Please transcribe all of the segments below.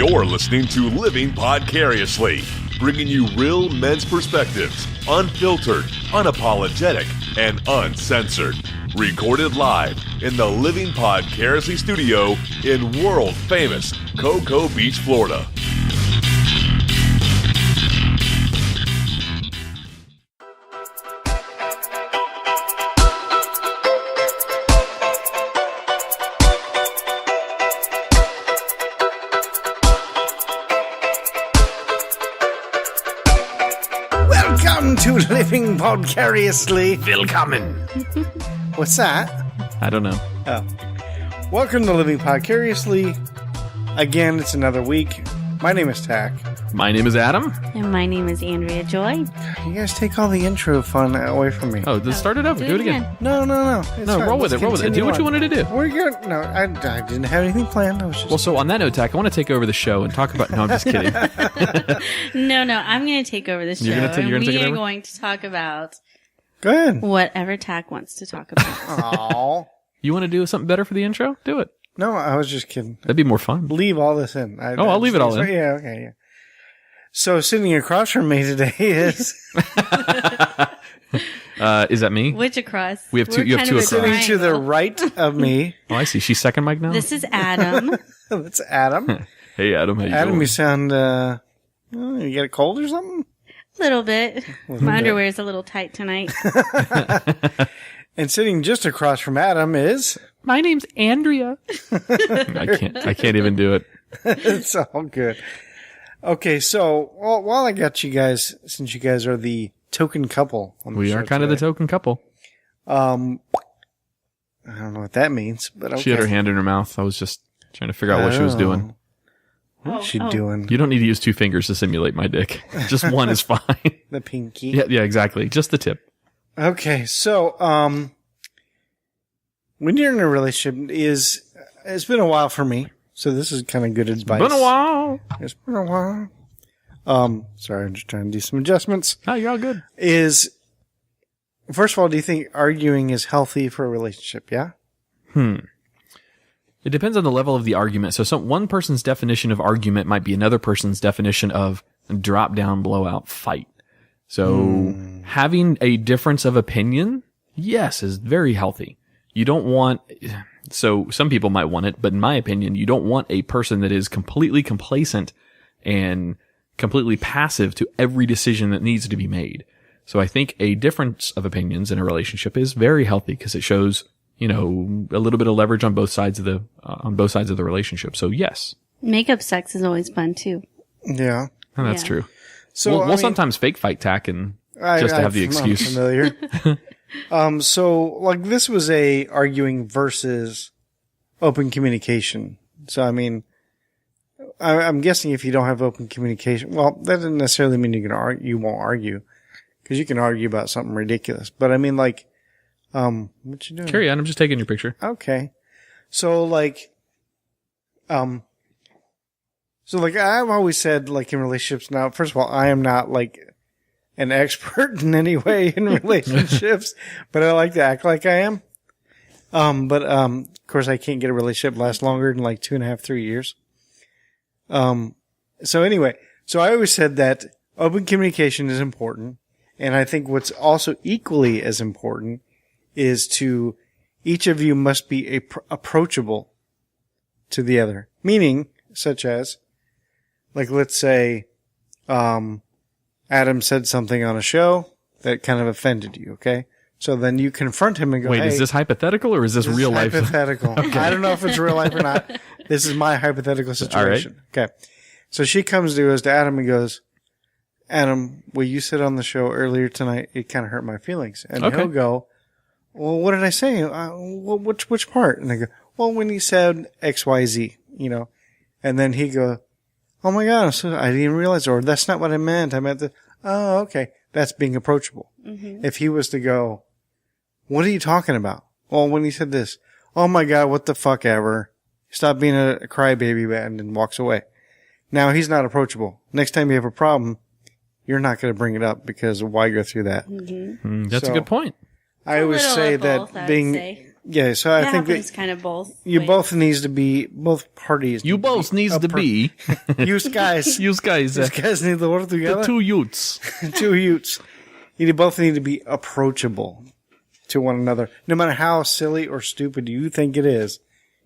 You're listening to Living Podcariously, bringing you real men's perspectives, unfiltered, unapologetic, and uncensored. Recorded live in the Living Podcariously studio in world-famous Cocoa Beach, Florida. Welcome to Living Podcariously. Willkommen. What's that? I don't know. Oh. Welcome to Living Podcariously. Again, it's another week. My name is Tach. My name is Adam. And my name is Andrea Joy. You guys take all the intro fun away from me. Oh, then start it over. Do it again. No. It's No, fine. roll with Let's it. Roll with it. Do continue what you on. wanted to do. We're good. No, I didn't have anything planned. I was just... Well, so on that note, Tach, I want to take over the show and talk about... No, I'm just kidding. No, I'm going to take over the show. You're gonna take it we are over? going to talk about Go ahead. whatever Tach wants to talk about. Aww. You want to do something better for the intro? Do it. No, I was just kidding. That'd be more fun. Leave all this in. I'll leave it all in. Yeah, okay, yeah. So sitting across from me today is... Is that me? Which across? We have two- We're you have kind two of a across. Sitting to the triangle. right of me. Oh, I see. She's second mic now? This is Adam. That's Adam. Hey, Adam. How you Adam, doing? you sound, you got a cold or something? A little bit. My underwear is a little tight tonight. And sitting just across from Adam is... My name's Andrea. I can't even do it. It's all good. Okay, so while I got you guys, since you guys are the token couple on the We show are kind of the today, token couple. I don't know what that means, but okay. She had her hand in her mouth. I was just trying to figure out what she was doing. What's she doing? You don't need to use two fingers to simulate my dick. Just one is fine. The pinky. Yeah, exactly. Just the tip. Okay, so when you're in a relationship, it's been a while for me, so this is kind of good advice. Been a while. It's been a while. Sorry, I'm just trying to do some adjustments. Oh, you're all good. First of all, do you think arguing is healthy for a relationship? Yeah? It depends on the level of the argument. So one person's definition of argument might be another person's definition of drop down, blowout, fight. So having a difference of opinion, yes, is very healthy. You don't want, so some people might want it, but in my opinion, you don't want a person that is completely complacent and completely passive to every decision that needs to be made. So I think a difference of opinions in a relationship is very healthy because it shows, a little bit of leverage on both sides of the relationship. So yes. Makeup sex is always fun, too. Yeah. Oh, that's Yeah. true. So We'll sometimes fake fight Tach and just to have the I'm excuse. familiar. So like this was a arguing versus open communication. So I mean, I'm guessing if you don't have open communication, well, that doesn't necessarily mean you won't argue, because you can argue about something ridiculous. But I mean, like, what you doing? Carry on. I'm just taking your picture. Okay. So like, I've always said, like, in relationships now, first of all, I am not like an expert in any way in relationships, but I like to act like I am. Of course I can't get a relationship last longer than like 2.5, 3 years. So anyway, so I always said that open communication is important. And I think what's also equally as important is to each of you must be approachable to the other. Meaning, such as, like, let's say, Adam said something on a show that kind of offended you, okay? So then you confront him and go, Wait, hey, is this hypothetical or is this real life? hypothetical. I don't know if it's real life or not. This is my hypothetical situation. Okay. So she comes to Adam and goes, Adam, what you said on the show earlier tonight, it kind of hurt my feelings. And Okay. he'll go, well, what did I say? Which part? And I go, well, when you said X, Y, Z, and then he go, oh my God, I didn't even realize, or that's not what I meant. I meant oh, okay. That's being approachable. Mm-hmm. If he was to go, what are you talking about? Well, when he said this, oh my God, what the fuck ever. Stop being a crybaby and walks away. Now he's not approachable. Next time you have a problem, you're not going to bring it up because why go through that? Mm-hmm. That's So, a good point. I always little say of both, I that would being say. Yeah, so I think happens that kind of both. you ways. both needs to be, both parties. You both needs to be. You guys. You guys. You guys need to work together. The two youths. Two youths. You both need to be approachable to one another. No matter how silly or stupid you think it is,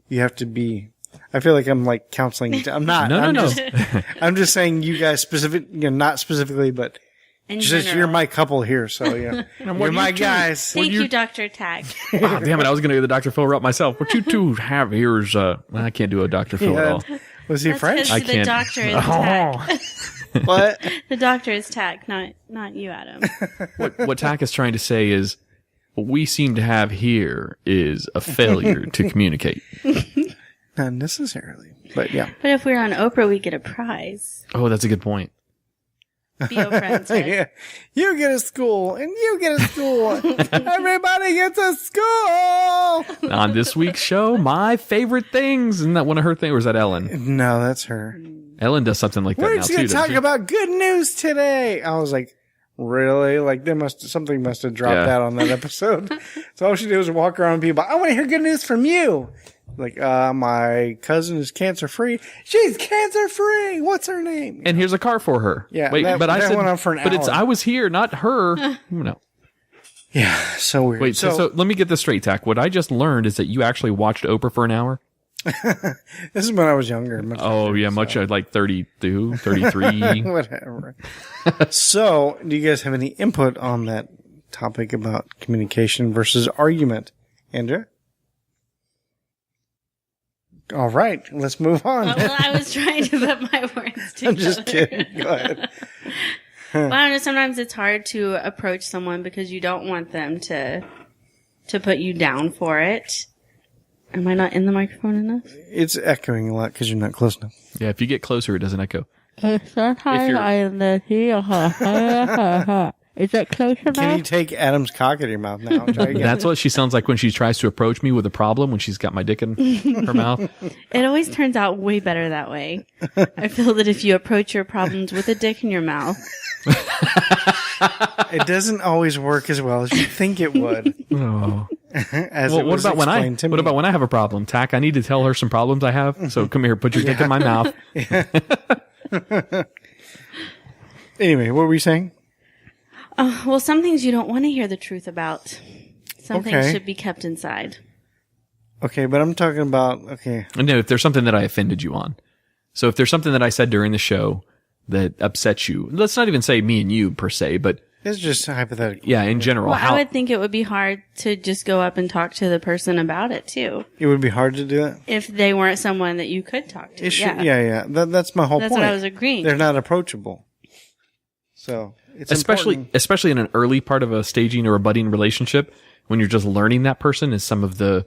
you have to be. I feel like I'm like counseling. I'm not. No. I'm just saying you guys not specifically, but In just general. you're my couple here. So yeah, you're my guys. Thank you, Dr. Tach. Oh, damn it. I was going to do the Dr. Phil route myself. What you two have here is, I can't do a Dr. Phil at all. Was he That's French? 'cause I the can't. doctor is Tach. What? The doctor is Tach, not you, Adam. What Tach is trying to say is, what we seem to have here is a failure to communicate. Not necessarily, but yeah. But if we're on Oprah, we get a prize. Oh, that's a good point. Be Oprah instead. Yeah. You get a school, and you get a school. Everybody gets a school. On this week's show, my favorite things. Isn't that one of her things, or is that Ellen? No, that's her. Ellen does something like that We're now, just too, going to doesn't talk she? about good news today. I was like, really? Like something must have dropped Yeah. out on that episode. So all she did was walk around and people, I want to hear good news from you. Like, my cousin is cancer free. She's cancer free. What's her name? And here's a car for her. Yeah, Wait, that- but I that said, went on for an but it's hour. I was here, not her. No. Yeah, so weird. Wait, so let me get this straight, Tach. What I just learned is that you actually watched Oprah for an hour? this is when I was younger. Oh, yeah, much like 32, 33. Whatever. So, do you guys have any input on that topic about communication versus argument? Andrea? All right, let's move on. Well, I was trying to put my words together. I'm just kidding. Go ahead. Well, I know sometimes it's hard to approach someone because you don't want them to put you down for it. Am I not in the microphone enough? It's echoing a lot because you're not close enough. Yeah, if you get closer, it doesn't echo. Sometimes I am the here. Is that close enough? Can you take Adam's cock out of your mouth now? Try again. That's what she sounds like when she tries to approach me with a problem, when she's got my dick in her mouth. It always turns out way better that way. I feel that if you approach your problems with a dick in your mouth, It doesn't always work as well as you think it would. Oh. As Well, it what was about when explained to me. what about when I have a problem? Tach, I need to tell her some problems I have. So come here, put your dick in my mouth. Anyway, what were we saying? well, some things you don't want to hear the truth about. Some things Okay. should be kept inside. Okay, but I'm talking about, No, if there's something that I offended you on. So if there's something that I said during the show that upsets you, let's not even say me and you per se, but it's just hypothetical. yeah, in general. Well, how, I would think it would be hard to just go up and talk to the person about it too, It would be hard to do that. if they weren't someone that you could talk to. It should, yeah. That's my whole That's point. what I was agreeing. They're not approachable. So, it's especially in an early part of a staging or a budding relationship, when you're just learning that person, is some of the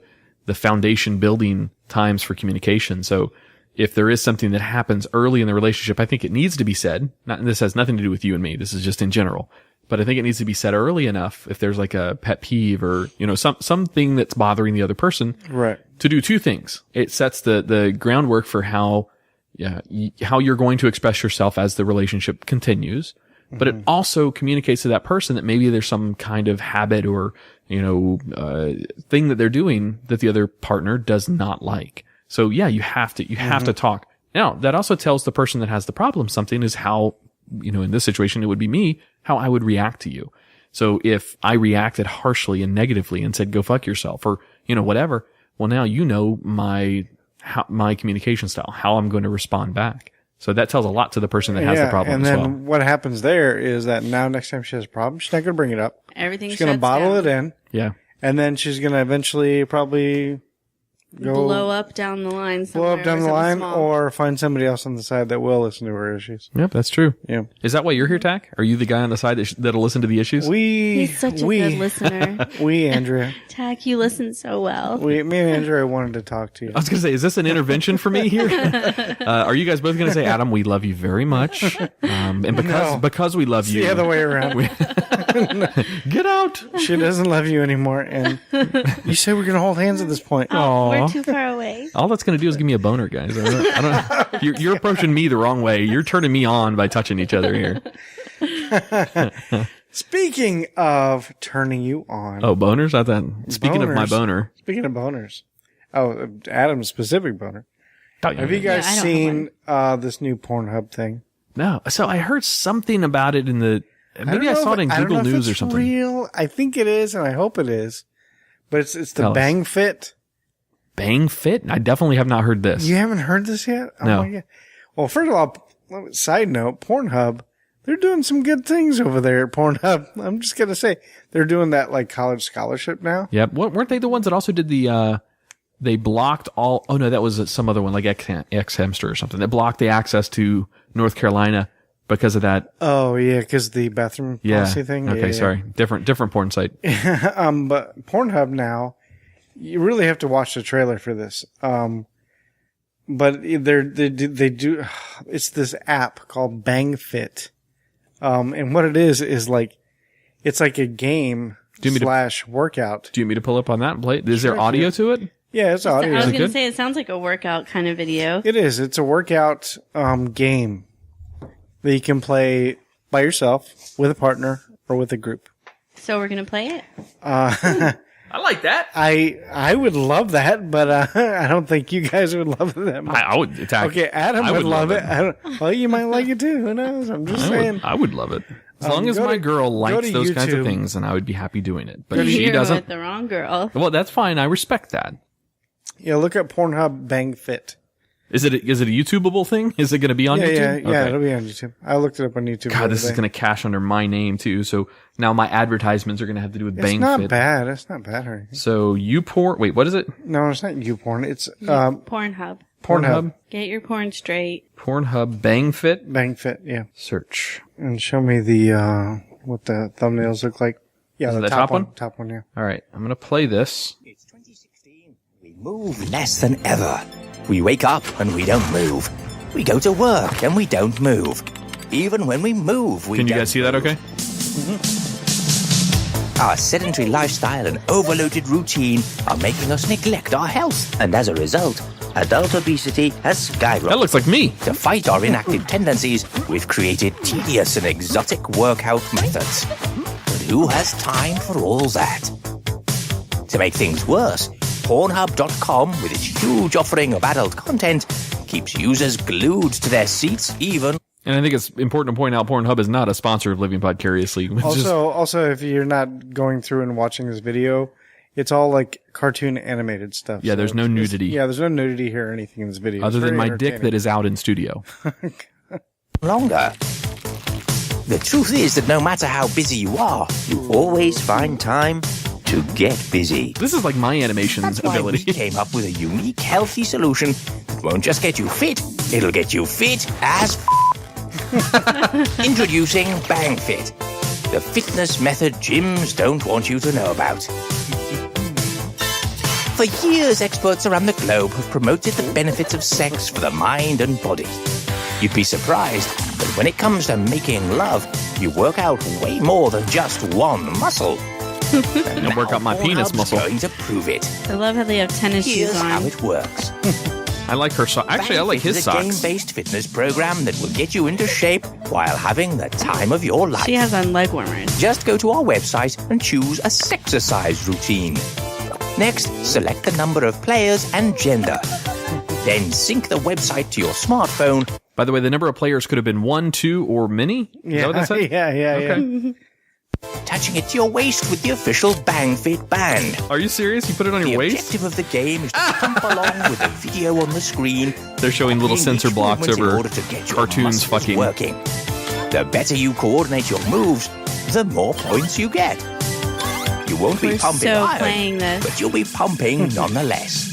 foundation building times for communication. So if there is something that happens early in the relationship, I think it needs to be said. This has nothing to do with you and me. This is just in general. But I think it needs to be said early enough if there's like a pet peeve or, something that's bothering the other person. Right. To do two things. It sets the groundwork for how you're going to express yourself as the relationship continues. But it also communicates to that person that maybe there's some kind of habit or, thing that they're doing that the other partner does not like. So yeah, you have to talk. Now, that also tells the person that has the problem something is how, in this situation, it would be me, how I would react to you. So if I reacted harshly and negatively and said, go fuck yourself or, whatever, well, now my communication style, how I'm going to respond back. So that tells a lot to the person that has the problem and as then well. what happens there is that now next time she has a problem, she's not going to bring it up. Everything She's going to bottle it in, Yeah. and then she's going to eventually probably blow up down the line. blow up down the line small. or find somebody else on the side that will listen to her issues. Yep, that's true. Yeah. Is that why you're here, Tach? Are you the guy on the side that'll listen to the issues? He's such a good listener. Andrea. Tach, you listen so well. Me and Andrea wanted to talk to you. I was going to say, is this an intervention for me here? Are you guys both going to say, Adam, we love you very much. And because we love It's you. the other way around. Get out. She doesn't love you anymore. And you said we're going to hold hands at this point. Oh, we're too far away. All that's going to do is give me a boner, guys. I don't, you're approaching me the wrong way. You're turning me on by touching each other here. Speaking of turning you on. Oh, boners? I thought. Speaking of my boner. Speaking of boners. Oh, Adam's specific boner. Oh, Have you guys seen this new Pornhub thing? No. So I heard something about it in the. Maybe I saw it in Google News or something. Real. I think it is, and I hope it is. But it's the BangFit. BangFit? I definitely have not heard this. You haven't heard this yet? Oh No. my God. Well, first of all, side note, Pornhub, they're doing some good things over there at Pornhub. I'm just going to say, they're doing that like college scholarship now. Yep. Weren't they the ones that also did the, they blocked all, oh no, that was some other one, like X-Hamster or something, that blocked the access to North Carolina because of that. Oh yeah, because the bathroom policy thing. Okay, yeah. sorry. Different porn site. But Pornhub now, you really have to watch the trailer for this. But they do, it's this app called BangFit. And what it is like, it's like a game / workout. Do you want me to pull up on that and play it? Is there audio to it? Yeah, it's audio. I was going to say, it sounds like a workout kind of video. It is. It's a workout, game that you can play by yourself, with a partner, or with a group. So we're going to play it? I like that. I would love that, but I don't think you guys would love that much. I would attack. Okay, Adam would love it. Well, you might like it too. Who knows? I'm just saying. I would love it. As long as my girl likes those kinds of things, and I would be happy doing it. But if she doesn't, with the wrong girl. Well, that's fine. I respect that. Yeah, look at Pornhub BangFit. Is it a YouTubeable thing? Is it going to be on YouTube? Yeah, it'll be on YouTube. I looked it up on YouTube. God, this is going to cash under my name too. So now my advertisements are going to have to do with BangFit. It's not bad. It's not bad or anything. So YouPorn. Wait, what is it? No, it's not YouPorn. It's Pornhub. Pornhub. Get your porn straight. Pornhub BangFit. BangFit. Yeah. Search. And show me the what the thumbnails look like. Yeah, Is it the the top one? Top one. Yeah. All right, I'm going to play this. It's 2016. We move less than ever. We wake up and we don't move. We go to work and we don't move. Even when we move, we Can you don't guys see that okay? Our sedentary lifestyle and overloaded routine are making us neglect our health. And as a result, adult obesity has skyrocketed. That looks like me. To fight our inactive tendencies, we've created tedious and exotic workout methods. But who has time for all that? To make things worse, Pornhub.com, with its huge offering of adult content, keeps users glued to their seats even... And I think it's important to point out Pornhub is not a sponsor of Living Vicariously. Also, if you're not going through and watching this video, it's all like cartoon animated stuff. Yeah, there's no nudity. Yeah, there's no nudity here or anything in this video. Other than my dick that is out in studio. longer. The truth is that no matter how busy you are, you always find time to get busy. This is like my animations That's why ability. we came up with a unique, healthy solution that won't just get you fit, it'll get you fit as Introducing BangFit, the fitness method gyms don't want you to know about. For years, experts around the globe have promoted the benefits of sex for the mind and body. You'd be surprised, but when it comes to making love, you work out way more than just one muscle. And work out my penis muscle. Going to prove it. I love how they have tennis Here's shoes on. how it works. I like her socks. Actually, I like his is a socks. game-based fitness program that will get you into shape while having the time of your life. She has on leg warmers. Just go to our website and choose a sexercise routine. Next, select the number of players and gender. Then sync the website to your smartphone. By the way, the number of players could have been 1, 2, or many? Is that what that said? Yeah. Attaching it to your waist with the official BangFit band. Are you serious? You put it on The your waist? objective of the game is to jump along with the video on the screen. They're showing little copying sensor each blocks movement in over order to get your cartoons muscles fucking. working. The better you coordinate your moves, the more points you get. You won't be We're pumping so iron, playing this. but you'll be pumping nonetheless.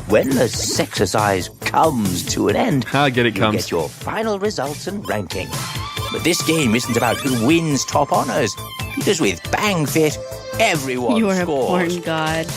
When the sexercise comes to an end, I get it you comes. get your final results and ranking. But this game isn't about who wins top honors, because with BangFit, everyone You are a scores. porn god.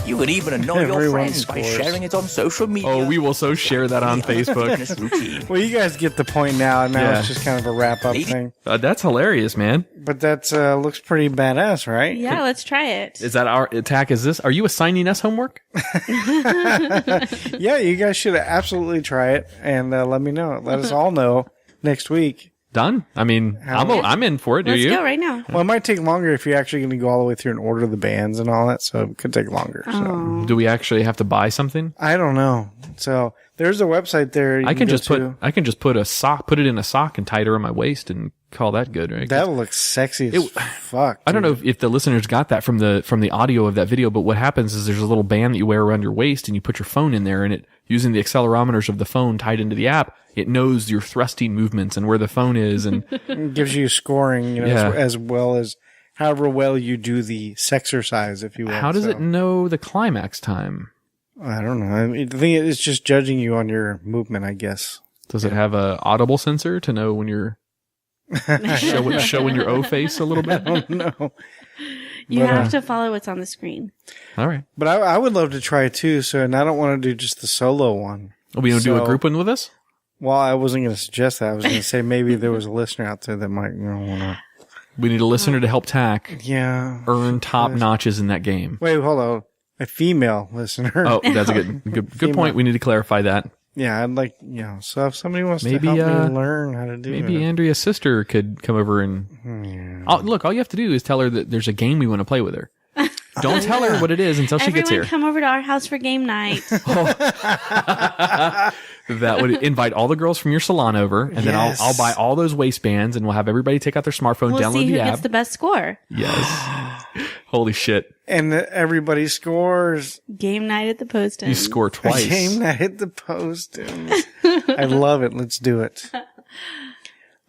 You can even annoy your Everyone friends by scores. sharing it on social media. Oh, we will so share that on Facebook. Fitness routine. Well, you guys get the point now. Now Yeah. it's just kind of a wrap-up Lady- thing. That's hilarious, man. But that looks pretty badass, right? Yeah, let's try it. Is that our attack? Is this? Are you assigning us homework? Yeah, you guys should absolutely try it and let me know. Let us all know next week Done. I mean, I'm in for it. Do Let's you? go right now. Well, it might take longer if you're actually going to go all the way through and order the bands and all that, so it could take longer. So. Do we actually have to buy something? I don't know. So there's a website there. I can just put it in a sock and tie it around my waist and call that good, right? That looks sexy as fuck. I don't know if the listeners got that from the audio of that video, but what happens is there's a little band that you wear around your waist and you put your phone in there, and it, using the accelerometers of the phone tied into the app, it knows your thrusting movements and where the phone is, and it gives you scoring, as well as however well you do the sexercise, if you will. How does it know the climax time? I don't know. I mean, the thing is, it's just judging you on your movement, I guess. Does it have a audible sensor to know when you're showing your O face a little bit? I don't know. You have to follow what's on the screen. All right. But I would love to try it too, and I don't want to do just the solo one. Are we going to do a group one with us? Well, I wasn't going to suggest that. I was going to say maybe there was a listener out there that might want to. We need a listener to help Tach earn top notches in that game. Wait, hold on. A female listener. Oh, that's a good point. We need to clarify that. Yeah, I'd like, so if somebody wants to help me learn how to do it. Maybe Andrea's sister could come over and... Look, all you have to do is tell her that there's a game we want to play with her. Don't tell her what it is until she gets here. Everyone come over to our house for game night. That would invite all the girls from your salon over, and then I'll buy all those waistbands, and we'll have everybody take out their smartphone, We'll download see who the app. gets the best score. Yes. Holy shit. And everybody scores. Game night at the Poston. You score twice. Game night at the Poston. I love it. Let's do it.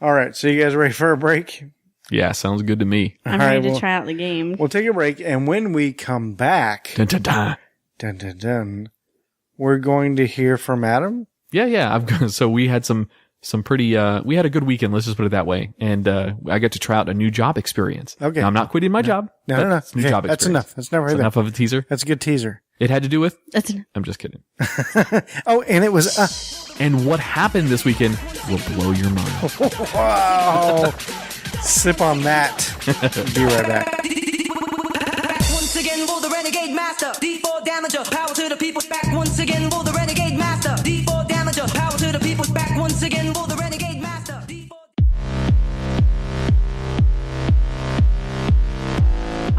All right. So you guys ready for a break? Yeah, sounds good to me. I'm ready to try out the game. We'll take a break, and when we come back, dun, dun, dun. Dun, dun, dun, we're going to hear from Adam. Yeah. So we had some pretty, we had a good weekend. Let's just put it that way. And, I got to try out a new job experience. Okay. Now, I'm not quitting my job. No. It's a new job experience. That's enough. That's never enough of a teaser. That's a good teaser. It had to do with? That's enough. I'm just kidding. Oh, and it was, and what happened this weekend will blow your mind. Wow. Sip on that. Be right back. Once again, for the renegade master, D4 damager, power to the people. Back once again, for the renegade master, D4 damager, power to the people. Back once again, for the renegade master, D4.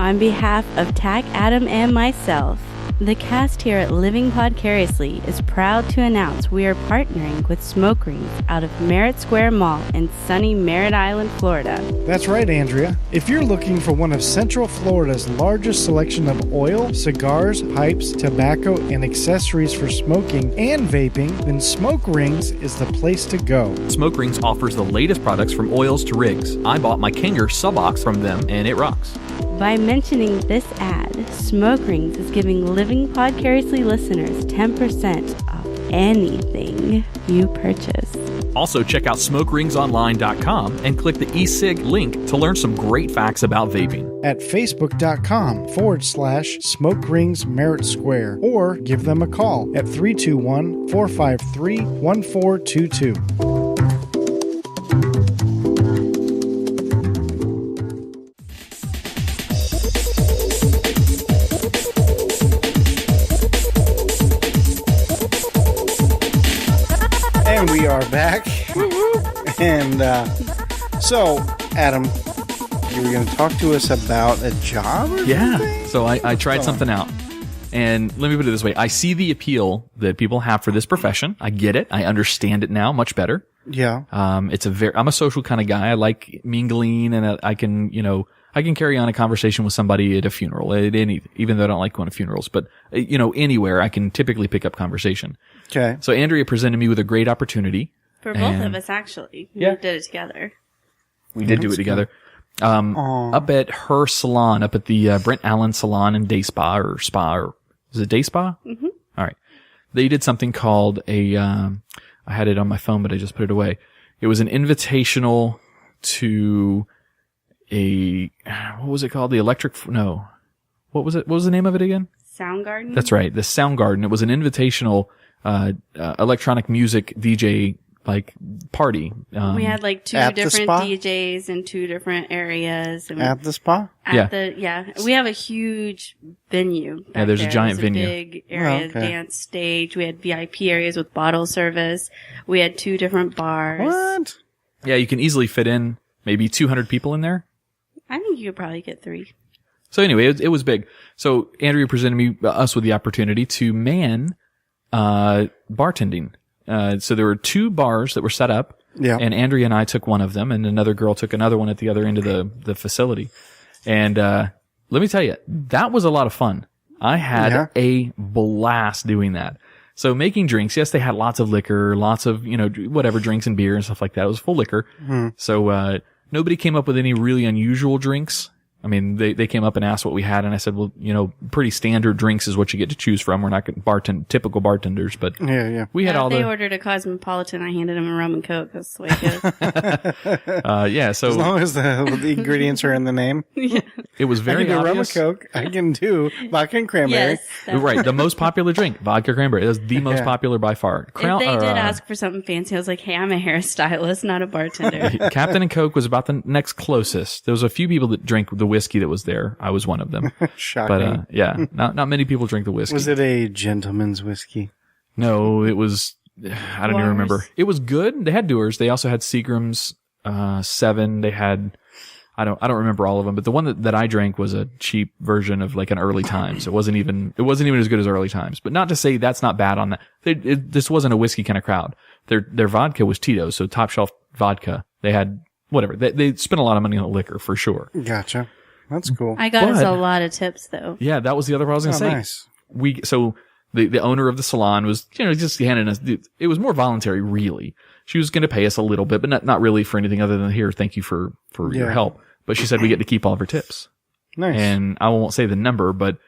On behalf of Tach, Adam, and myself, the cast here at Living Podcariously is proud to announce we are partnering with Smoke Rings out of Merritt Square Mall in sunny Merritt Island, Florida. That's right, Andrea. If you're looking for one of Central Florida's largest selection of oil, cigars, pipes, tobacco, and accessories for smoking and vaping, then Smoke Rings is the place to go. Smoke Rings offers the latest products from oils to rigs. I bought my Kinger Subox from them, and it rocks. By mentioning this ad, Smoke Rings is giving Living Podcariously listeners 10% off anything you purchase. Also, check out smokeringsonline.com and click the e-cig link to learn some great facts about vaping. At facebook.com/Smoke Rings Merritt Square, or give them a call at 321-453-1422. And we are back. And so, Adam, you were going to talk to us about a job or something? So I tried something out. And let me put it this way. I see the appeal that people have for this profession. I get it. I understand it now much better. Yeah. I'm a social kind of guy. I like mingling, and I can carry on a conversation with somebody at a funeral, even though I don't like going to funerals, but anywhere I can typically pick up conversation. Okay. So Andrea presented me with a great opportunity. For both of us, actually. We did it together. We did do it together. Up at her salon, up at the Brent Allen Salon in Day Spa, or is it Day Spa? Mm-hmm. All right. They did something called I had it on my phone, but I just put it away. It was an invitational to what was it called? What was it? What was the name of it again? Soundgarden? That's right. The Soundgarden. It was an invitational, electronic music DJ, party. We had two at different DJs in two different areas. And At the spa? We have a huge venue. Yeah, there's a giant venue. Big area, dance stage. We had VIP areas with bottle service. We had two different bars. What? Yeah, you can easily fit in maybe 200 people in there. I think you could probably get 3. So anyway, it was big. So Andrea presented us with the opportunity to man bartending. So there were 2 bars that were set up. Yeah. And Andrea and I took one of them, and another girl took another one at the other end of the facility. And let me tell you, that was a lot of fun. I had a blast doing that. So making drinks, yes, they had lots of liquor, lots of, whatever drinks and beer and stuff like that. It was full liquor. So nobody came up with any really unusual drinks. I mean, they came up and asked what we had, and I said, well, pretty standard drinks is what you get to choose from. We're not typical bartenders, but we had all they ordered a Cosmopolitan. I handed them a rum and Coke. That's the way it goes. So as long as the ingredients are in the name. It was very I can do obvious. rum and Coke. I can do vodka and cranberry. Yes, right, the most popular drink, vodka cranberry. It was the most popular by far. If they did ask for something fancy, I was like, hey, I'm a hairstylist, not a bartender. Captain and Coke was about the next closest. There was a few people that drank the whiskey that was there. I was one of them. Shocking. But not many people drink the whiskey. Was it a gentleman's whiskey? No, it was, I don't even remember. It was good. They had Dewar's. They also had Seagram's 7. They had, I don't remember all of them, but the one that I drank was a cheap version of like an Early Times. It wasn't even as good as Early Times, but not to say that's not bad on that. This wasn't a whiskey kind of crowd. Their vodka was Tito's, so top shelf vodka. They had whatever. They spent a lot of money on liquor for sure. Gotcha. That's cool. I got us a lot of tips though. Yeah, that was the other part I was going to say. Nice. So the owner of the salon was, just handing us, it was more voluntary, really. She was going to pay us a little bit, but not really for anything other than here, thank you for your help. But she said we get to keep all of her tips. Nice. And I won't say the number, but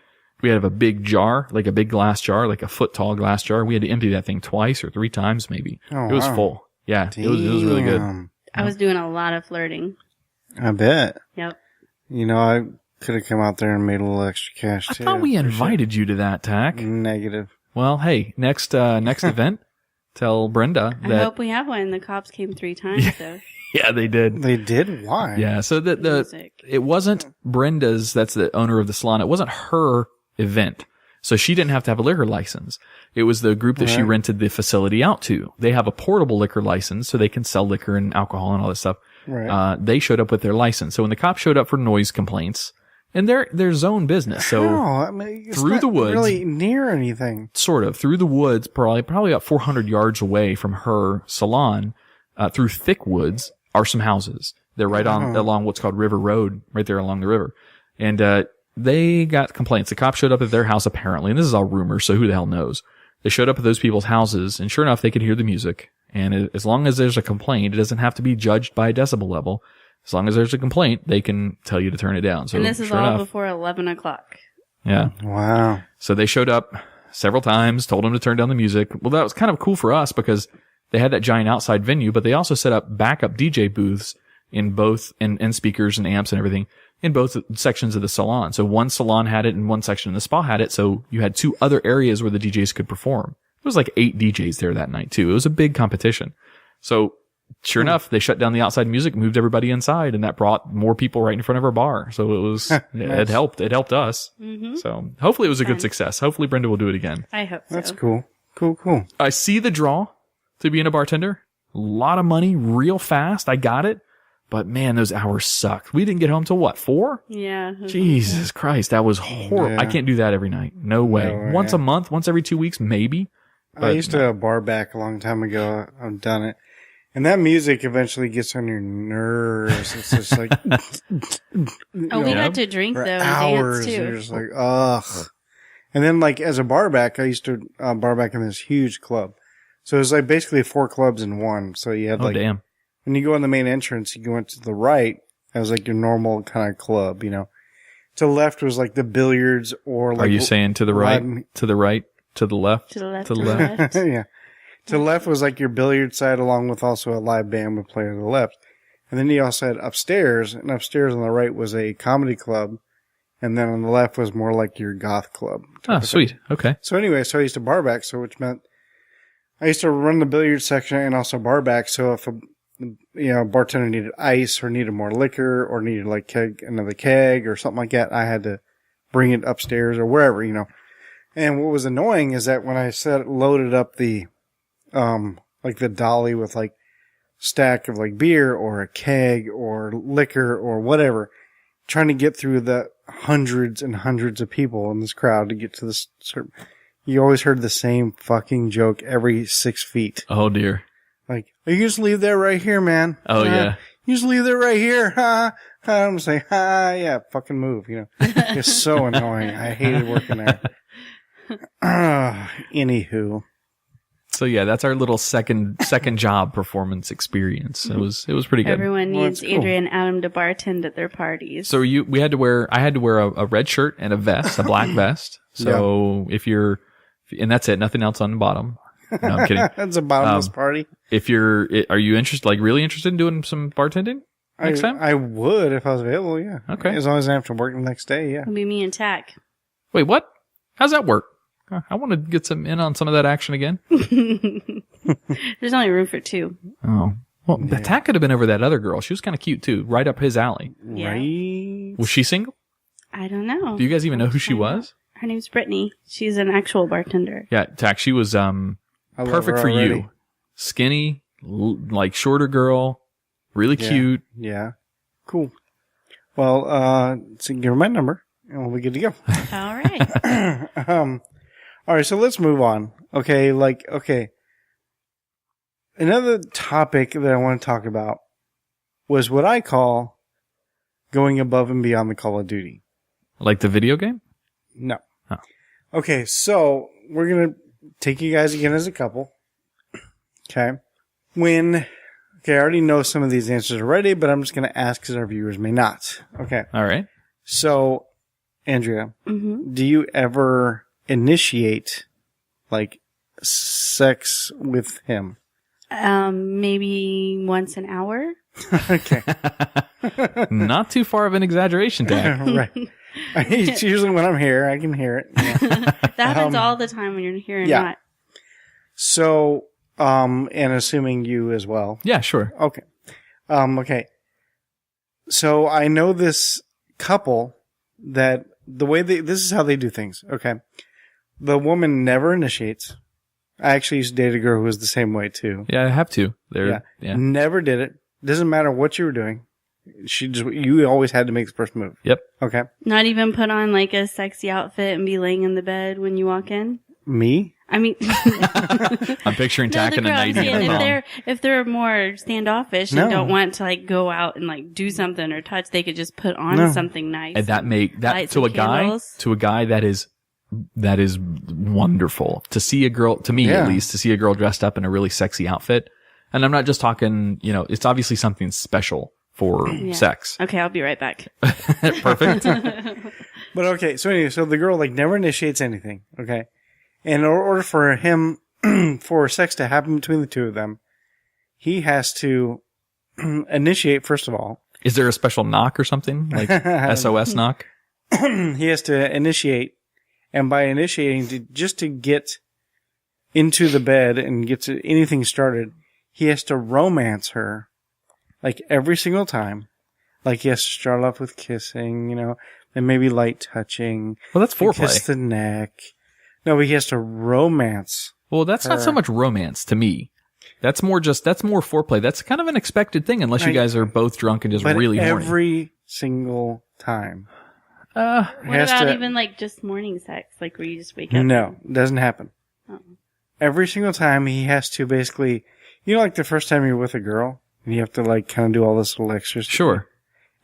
we had a big jar, like a big glass jar, like a foot tall glass jar. We had to empty that thing 2 or 3 times maybe. Oh, it was wow. full. Yeah, it was really good. I was doing a lot of flirting. I bet. Yep. I could have come out there and made a little extra cash too. I thought we invited you to that, Tach. Negative. Well, hey, next event, tell Brenda that. I hope we have one. The cops came 3 times though. Yeah, they did. They did? Why? Yeah, so it wasn't Brenda's, that's the owner of the salon, it wasn't her event. So she didn't have to have a liquor license. It was the group that she rented the facility out to. They have a portable liquor license, so they can sell liquor and alcohol and all this stuff. Right. They showed up with their license. So when the cops showed up for noise complaints, and their zone business, so it's through not the woods, really near anything. Sort of through the woods, probably about 400 yards away from her salon, through thick woods are some houses. They're right along what's called River Road, right there along the river, and they got complaints. The cops showed up at their house apparently, and this is all rumors, so who the hell knows? They showed up at those people's houses, and sure enough, they could hear the music. And as long as there's a complaint, it doesn't have to be judged by a decibel level. As long as there's a complaint, they can tell you to turn it down. So, and this is sure all enough, before 11 o'clock. Yeah. Wow. So they showed up several times, told them to turn down the music. Well, that was kind of cool for us because they had that giant outside venue, but they also set up backup DJ booths in both, and speakers and amps and everything in both sections of the salon. So one salon had it and one section of the spa had it. So you had 2 other areas where the DJs could perform. There was like 8 DJs there that night too. It was a big competition. So sure enough, they shut down the outside music, moved everybody inside, and that brought more people right in front of our bar. So it was, it helped. It helped us. Mm-hmm. So hopefully it was a good success. Hopefully Brenda will do it again. I hope so. That's cool. Cool. I see the draw to being a bartender. A lot of money real fast. I got it. But man, those hours sucked. We didn't get home till what, 4? Yeah. Jesus Christ. That was horrible. Yeah. I can't do that every night. No way. Once a month, once every 2 weeks, maybe. I used to have a bar back a long time ago. I've done it. And that music eventually gets on your nerves. It's just like... we got to drink, though, and hours. dance, too. You're just like, ugh. And then, like, as a bar back, I used to bar back in this huge club. So it was like basically 4 clubs in one. So you had like... damn. When you go in the main entrance, you go into the right. That was like your normal kind of club, To the left was like the billiards or like... Are you saying to the right, to the right, to the left? To the left, to the left. Yeah. To the left was like your billiard side along with also a live band would play to the left. And then you also had upstairs, and upstairs on the right was a comedy club. And then on the left was more like your goth club. Oh, sweet. Okay. So anyway, I used to bar back, which meant I used to run the billiard section and also bar back. So if a bartender needed ice or needed more liquor or needed like another keg or something like that, I had to bring it upstairs or wherever, And what was annoying is that when I loaded up the, like the dolly with like stack of like beer or a keg or liquor or whatever, trying to get through the hundreds and hundreds of people in this crowd to get to this certain, you always heard the same fucking joke every 6 feet. Oh dear. Like, you just leave that right here, man. Oh yeah. You just leave that right here. Ha. I'm just like, yeah, fucking move, you know. It's so annoying. I hated working there. Anywho. So yeah, that's our little second job performance experience. It was pretty good. Everyone needs that's cool. Andrea and Adam to bartend at their parties. So I had to wear a red shirt and a vest, a black vest. So and that's it, nothing else on the bottom. No, I'm kidding. That's a bottomless party. Are you interested, like really interested in doing some bartending next time? I would if I was available, yeah. Okay. As long as I have to work the next day, yeah. It'll be me and Tach. Wait, what? How's that work? I want to get in on some of that action again. There's only room for 2. Oh. Well, Tach could have been over that other girl. She was kind of cute too, right up his alley. Yeah. Right? Was she single? I don't know. Do you guys even know who she was? Her name's Brittany. She's an actual bartender. Yeah, Tach, she was perfect for you. Skinny, like shorter girl, really cute. Yeah. Cool. Well, so give her my number and we'll be good to go. All right. All right, so let's move on. Okay, another topic that I want to talk about was what I call going above and beyond the Call of Duty. Like the video game? No. Oh. Okay, so we're going to take you guys again as a couple. Okay. I already know some of these answers already, but I'm just going to ask because our viewers may not. Okay. All right. So, Andrea, do you ever initiate like sex with him? Maybe once an hour. Okay. Not too far of an exaggeration, Tach. Right. It's usually when I'm here, I can hear it. Yeah. That happens all the time when you're here and not. So, and assuming you as well. Yeah, sure. Okay. Okay. So I know this couple that this is how they do things. Okay. The woman never initiates. I actually used to date a girl who was the same way too. Yeah, I have to. Never did it. Doesn't matter what you were doing. You always had to make the first move. Yep. Okay. Not even put on like a sexy outfit and be laying in the bed when you walk in? Me? I mean, I'm picturing Tach in a nightie and a thong. If they're more standoffish and don't want to like go out and like do something or touch, they could just put on something nice. And that to a guy that is wonderful to see a girl, to me at least, to see a girl dressed up in a really sexy outfit. And I'm not just talking, it's obviously something special for sex. Okay, I'll be right back. Perfect. But okay, so anyway, so the girl like never initiates anything. Okay. And in order for him, for sex to happen between the two of them, he has to initiate first of all. Is there a special knock or something? Like SOS knock? He has to initiate. And by initiating, just to get into the bed and get to anything started, he has to romance her, like every single time. Like he has to start off with kissing, then maybe light touching. Well, that's foreplay. Kiss the neck. No, but he has to romance. Well, that's not so much romance to me. That's more foreplay. That's kind of an expected thing unless you guys are both drunk and just really horny. Every single time. What about even like just morning sex? Like where you just wake up? No, it doesn't happen. Oh. Every single time he has to basically, like the first time you're with a girl and you have to like kind of do all this little extras. Sure.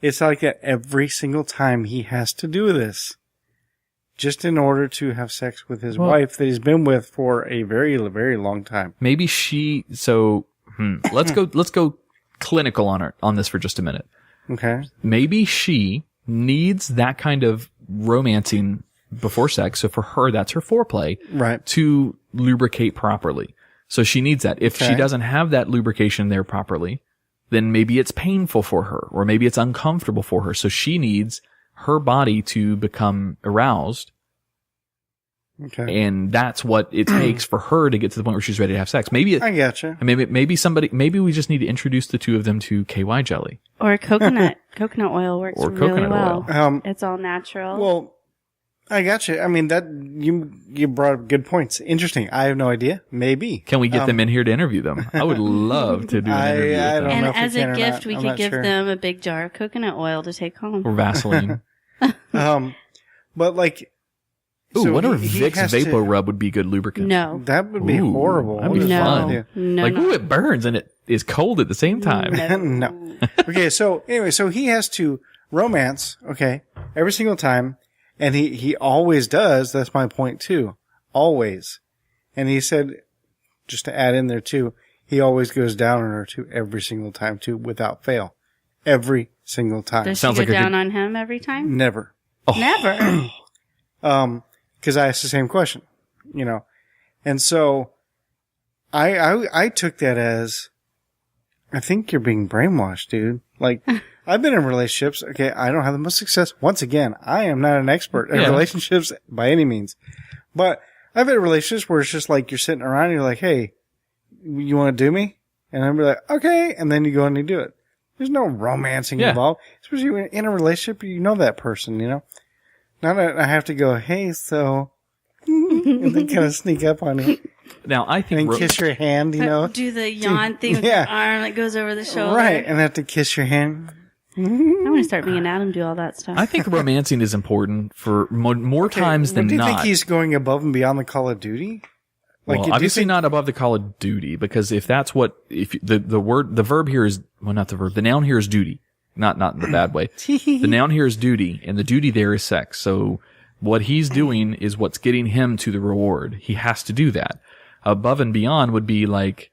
It's like that every single time he has to do this. Just in order to have sex with his wife that he's been with for a very, very long time. Maybe let's go clinical on this for just a minute. Okay. Maybe she needs that kind of romancing before sex. So for her, that's her foreplay. Right. To lubricate properly. So she needs that. If she doesn't have that lubrication there properly, then maybe it's painful for her or maybe it's uncomfortable for her. So she needs her body to become aroused. Okay. And that's what it takes for her to get to the point where she's ready to have sex. Maybe I gotcha. Maybe we just need to introduce the two of them to KY jelly. Or coconut. Coconut oil works really well. Oil. It's all natural. Well, I got you. I mean, that you brought up good points. Interesting. I have no idea. Maybe. Can we get them in here to interview them? I would love to do an interview with them. And know if we as can a or gift, not. we I'm could not give sure. them a big jar of coconut oil to take home. Or Vaseline. But like, Ooh, so wonder if he Vicks has Vapor to- Rub would be good lubricant. No. That would be Ooh, horrible. that'd be What is no. wrong with you? No. Like, no. ooh, it burns and it is cold at the same time. No. Okay, so anyway, so he has to romance, okay, every single time, and he always does. That's my point too. Always. And he said, just to add in there too, he always goes down on her too every single time too, without fail. Every single time. Does Sounds she like go a down good- on him every time? Never. Never. Because I asked the same question, you know, and so I took that as, I think you're being brainwashed, dude. Like, I've been in relationships. Okay, I don't have the most success. Once again, I am not an expert in Yeah. relationships by any means, but I've had relationships where it's just like you're sitting around and you're like, hey, you want to do me? And I'm like, okay, and then you go and you do it. There's no romancing Yeah. involved, especially when in a relationship. You know that person, you know. Not that I have to go, hey, so, and then kind of sneak up on you Now, I and think then kiss your hand, you know. Do the yawn thing with yeah. your arm that goes over the shoulder. Right, and have to kiss your hand. I'm going to start being Adam, do all that stuff. I think romancing is important for more times than do you not. think he's going above and beyond the Call of Duty? Well, do you obviously think- not above the Call of Duty, because if that's what, if the verb here is, well, not the verb, the noun here is duty, not in the bad way. The noun here is duty, and the duty there is sex. So what he's doing is what's getting him to the reward. He has to do that. Above and beyond would be like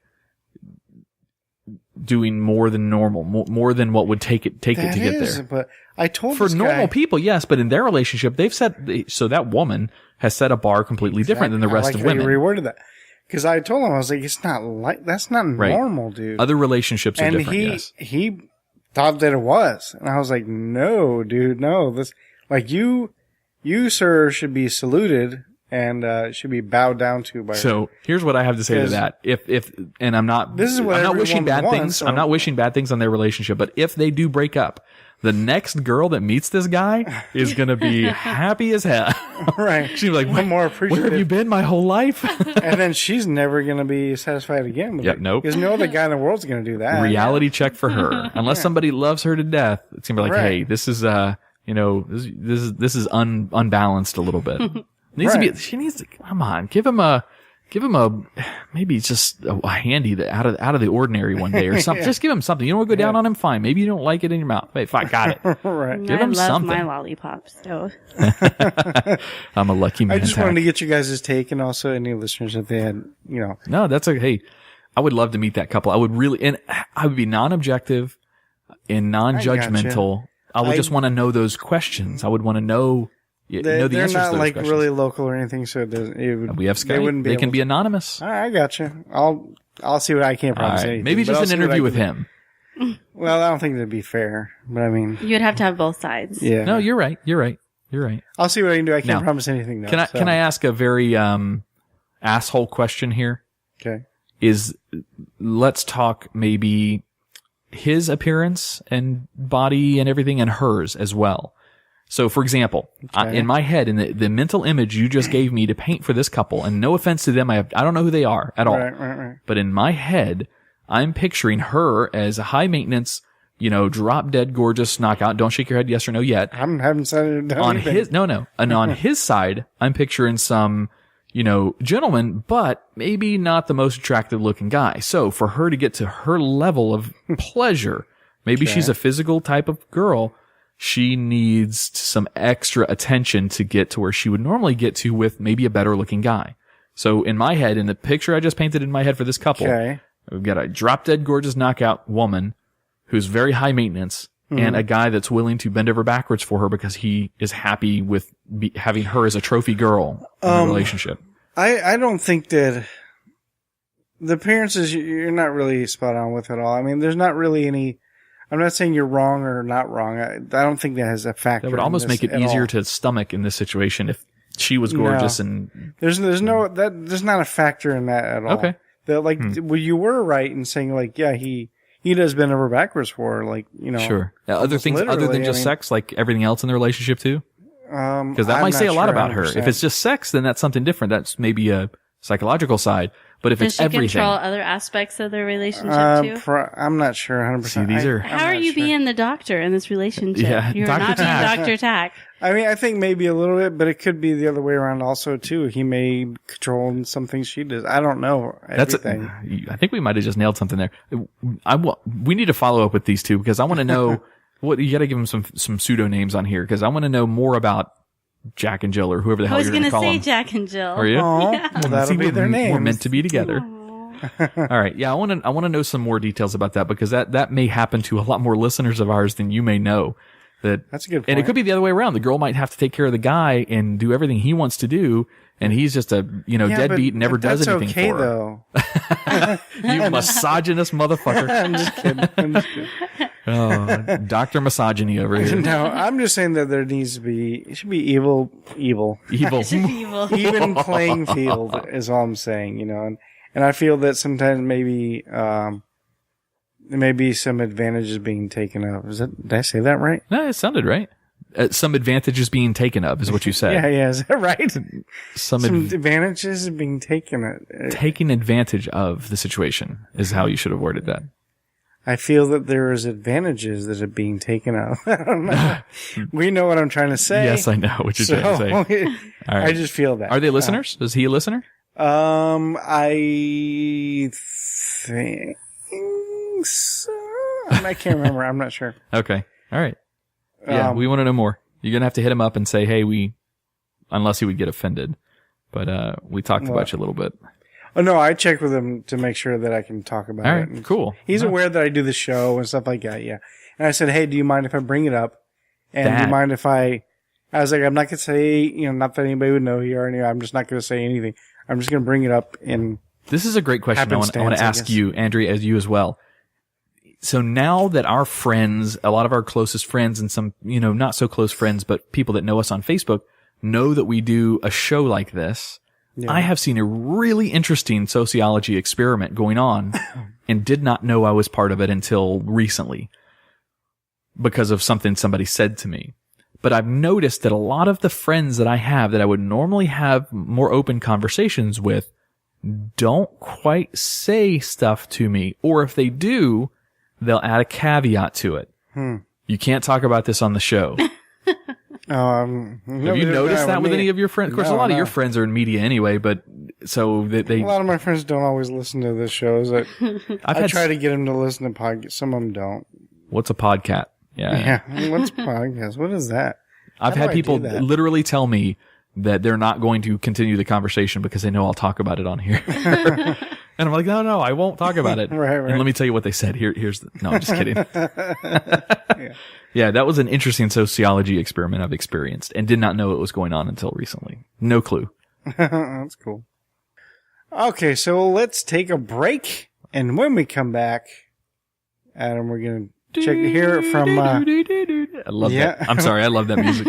doing more than normal, more than what would take it to That get is, there. But I told For this normal guy, people, yes, but in their relationship, they've set, so that woman has set a bar completely different than the rest of women. I reworded that. Because I told him, I was like, it's not like, that's not Right. normal, dude. Other relationships are and different, yes. he thought that it was. And I was like, no, dude, no. This, like, you, sir, should be saluted and, should be bowed down to by So here's what I have to say to Because- that. If, and I'm not, This is what I'm not every wishing woman bad wants, things. so- I'm not wishing bad things on their relationship, but if they do break up, the next girl that meets this guy is going to be happy as hell. Right. She's like, I'm more where appreciative. have you been my whole life? And then she's never going to be satisfied again with Yeah, it. nope. Because no other guy in the world's going to do that. Reality check for her. Unless somebody loves her to death, it's going to be like, Right. hey, this is, this is unbalanced a little bit. Needs to Right. be, she needs to, come on, give him a, maybe just a handy that out of the ordinary one day or something. Just give him something. You don't want to go down on him? Fine. Maybe you don't like it in your mouth. Hey, fine, got it. Right. Give I him love something. my lollipops, so. I'm a lucky man. I just Tach. wanted to get you guys' take and also any listeners if they had, you know. No, that's okay. Hey, I would love to meet that couple. I would really, and I would be non-objective and non-judgmental. I would just want to know those questions. I would want to know, know the They're answers to not those like questions. really local or anything, so it doesn't. It would, We have They wouldn't Skype. be They can able be to- anonymous. All right, I got you. I'll see what I can't All promise right. anything. Maybe but just I'll an see what interview I with can- him. Well, I don't think that'd be fair, but I mean, You'd have to have both sides. yeah. No, you're right. You're right. You're right. I'll see what I can do. I can't Now, promise anything though. Can I ask a very asshole question here? Okay. Let's talk maybe his appearance and body and everything and hers as well. So, for example, in my head, in the mental image you just gave me to paint for this couple, and no offense to them, I don't know who they are at all. Right. But in my head, I'm picturing her as a high maintenance, drop dead gorgeous knockout. Don't shake your head yes or no yet. I haven't said it. On his, no. And on his side, I'm picturing some, gentleman, but maybe not the most attractive looking guy. So for her to get to her level of pleasure, maybe she's a physical type of girl. She needs some extra attention to get to where she would normally get to with maybe a better looking guy. So in my head, in the picture I just painted in my head for this couple, we've got a drop dead gorgeous knockout woman who's very high maintenance and a guy that's willing to bend over backwards for her because he is happy with having her as a trophy girl in the relationship. I don't think that the appearances you're not really spot on with at all. I mean, there's not really any. I'm not saying you're wrong or not wrong. I don't think that has a factor. That would almost make it easier to stomach in this situation if she was gorgeous and there's not a factor in that at all. Okay. Well, you were right in saying he does bend over backwards for her, sure. Other things other than just sex, like everything else in the relationship too. Because that might say a lot about her. 100%. If it's just sex, then that's something different. That's maybe a psychological side. But if Does it's she everything, control other aspects of their relationship too? I'm not sure 100%. See, these are- How are you being the doctor in this relationship? Yeah, You're Dr. not being Tach. Dr. Tach. I mean, I think maybe a little bit, but it could be the other way around also too. He may control some things she does. I don't know everything. I think we might have just nailed something there. We need to follow up with these two because I want to know what you got to give them some pseudo names on here because I want to know more about Jack and Jill or whoever the I hell was you're going to going to call say them. Jack and Jill. Are you? Well, that'll See, be their names. We're meant to be together. All right. Yeah, I want to know some more details about that because that may happen to a lot more listeners of ours than you may know. That's a good point. And it could be the other way around. The girl might have to take care of the guy and do everything he wants to do, and he's just a deadbeat and never does anything okay, for her. Though. You misogynist motherfucker. I'm just kidding. Oh, Dr. Misogyny over here. No, I'm just saying that there needs to be, it should be evil, Evil. Evil. even playing field is all I'm saying, and I feel that sometimes maybe, there may be some advantages being taken of. Did I say that right? No, it sounded right. Some advantages being taken of is what you said. Yeah, is that right? Some advantages being taken of. taking advantage of the situation is how you should have worded that. I feel that there is advantages that are being taken of. I don't know. We know what I'm trying to say. Yes, I know what you're trying to say. All right. I just feel that. Are they listeners? Is he a listener? I think so. I can't remember. I'm not sure. Okay. All right. Yeah, we want to know more. You're going to have to hit him up and say, hey, unless he would get offended. But we talked about you a little bit. Oh, no, I checked with him to make sure that I can talk about All it. right, And cool. He's aware that I do the show and stuff like that, yeah. And I said, hey, do you mind if I bring it up? And do you mind if I was like, I'm not going to say, not that anybody would know here. I'm just not going to say anything. I'm just going to bring it up in This is a great question. I want to ask you, Andrea, as you as well. So now that our friends, a lot of our closest friends and some, not so close friends, but people that know us on Facebook know that we do a show like this. Yeah. I have seen a really interesting sociology experiment going on and did not know I was part of it until recently because of something somebody said to me. But I've noticed that a lot of the friends that I have that I would normally have more open conversations with don't quite say stuff to me. Or if they do, they'll add a caveat to it. You can't talk about this on the show. Have you noticed that with any of your friends? Of course, a lot of your friends are in media anyway, but so they a lot of my friends don't always listen to the shows. I try to get them to listen to podcasts. Some of them don't. What's a podcast? Yeah. What's a podcast? What is that? I've had people literally tell me that they're not going to continue the conversation because they know I'll talk about it on here. And I'm like, no, I won't talk about it. Right. And let me tell you what they said. No, I'm just kidding. Yeah, that was an interesting sociology experiment I've experienced and did not know it was going on until recently. No clue. That's cool. Okay, so let's take a break. And when we come back, Adam, we're going to hear it from... I love that. I'm sorry, I love that music.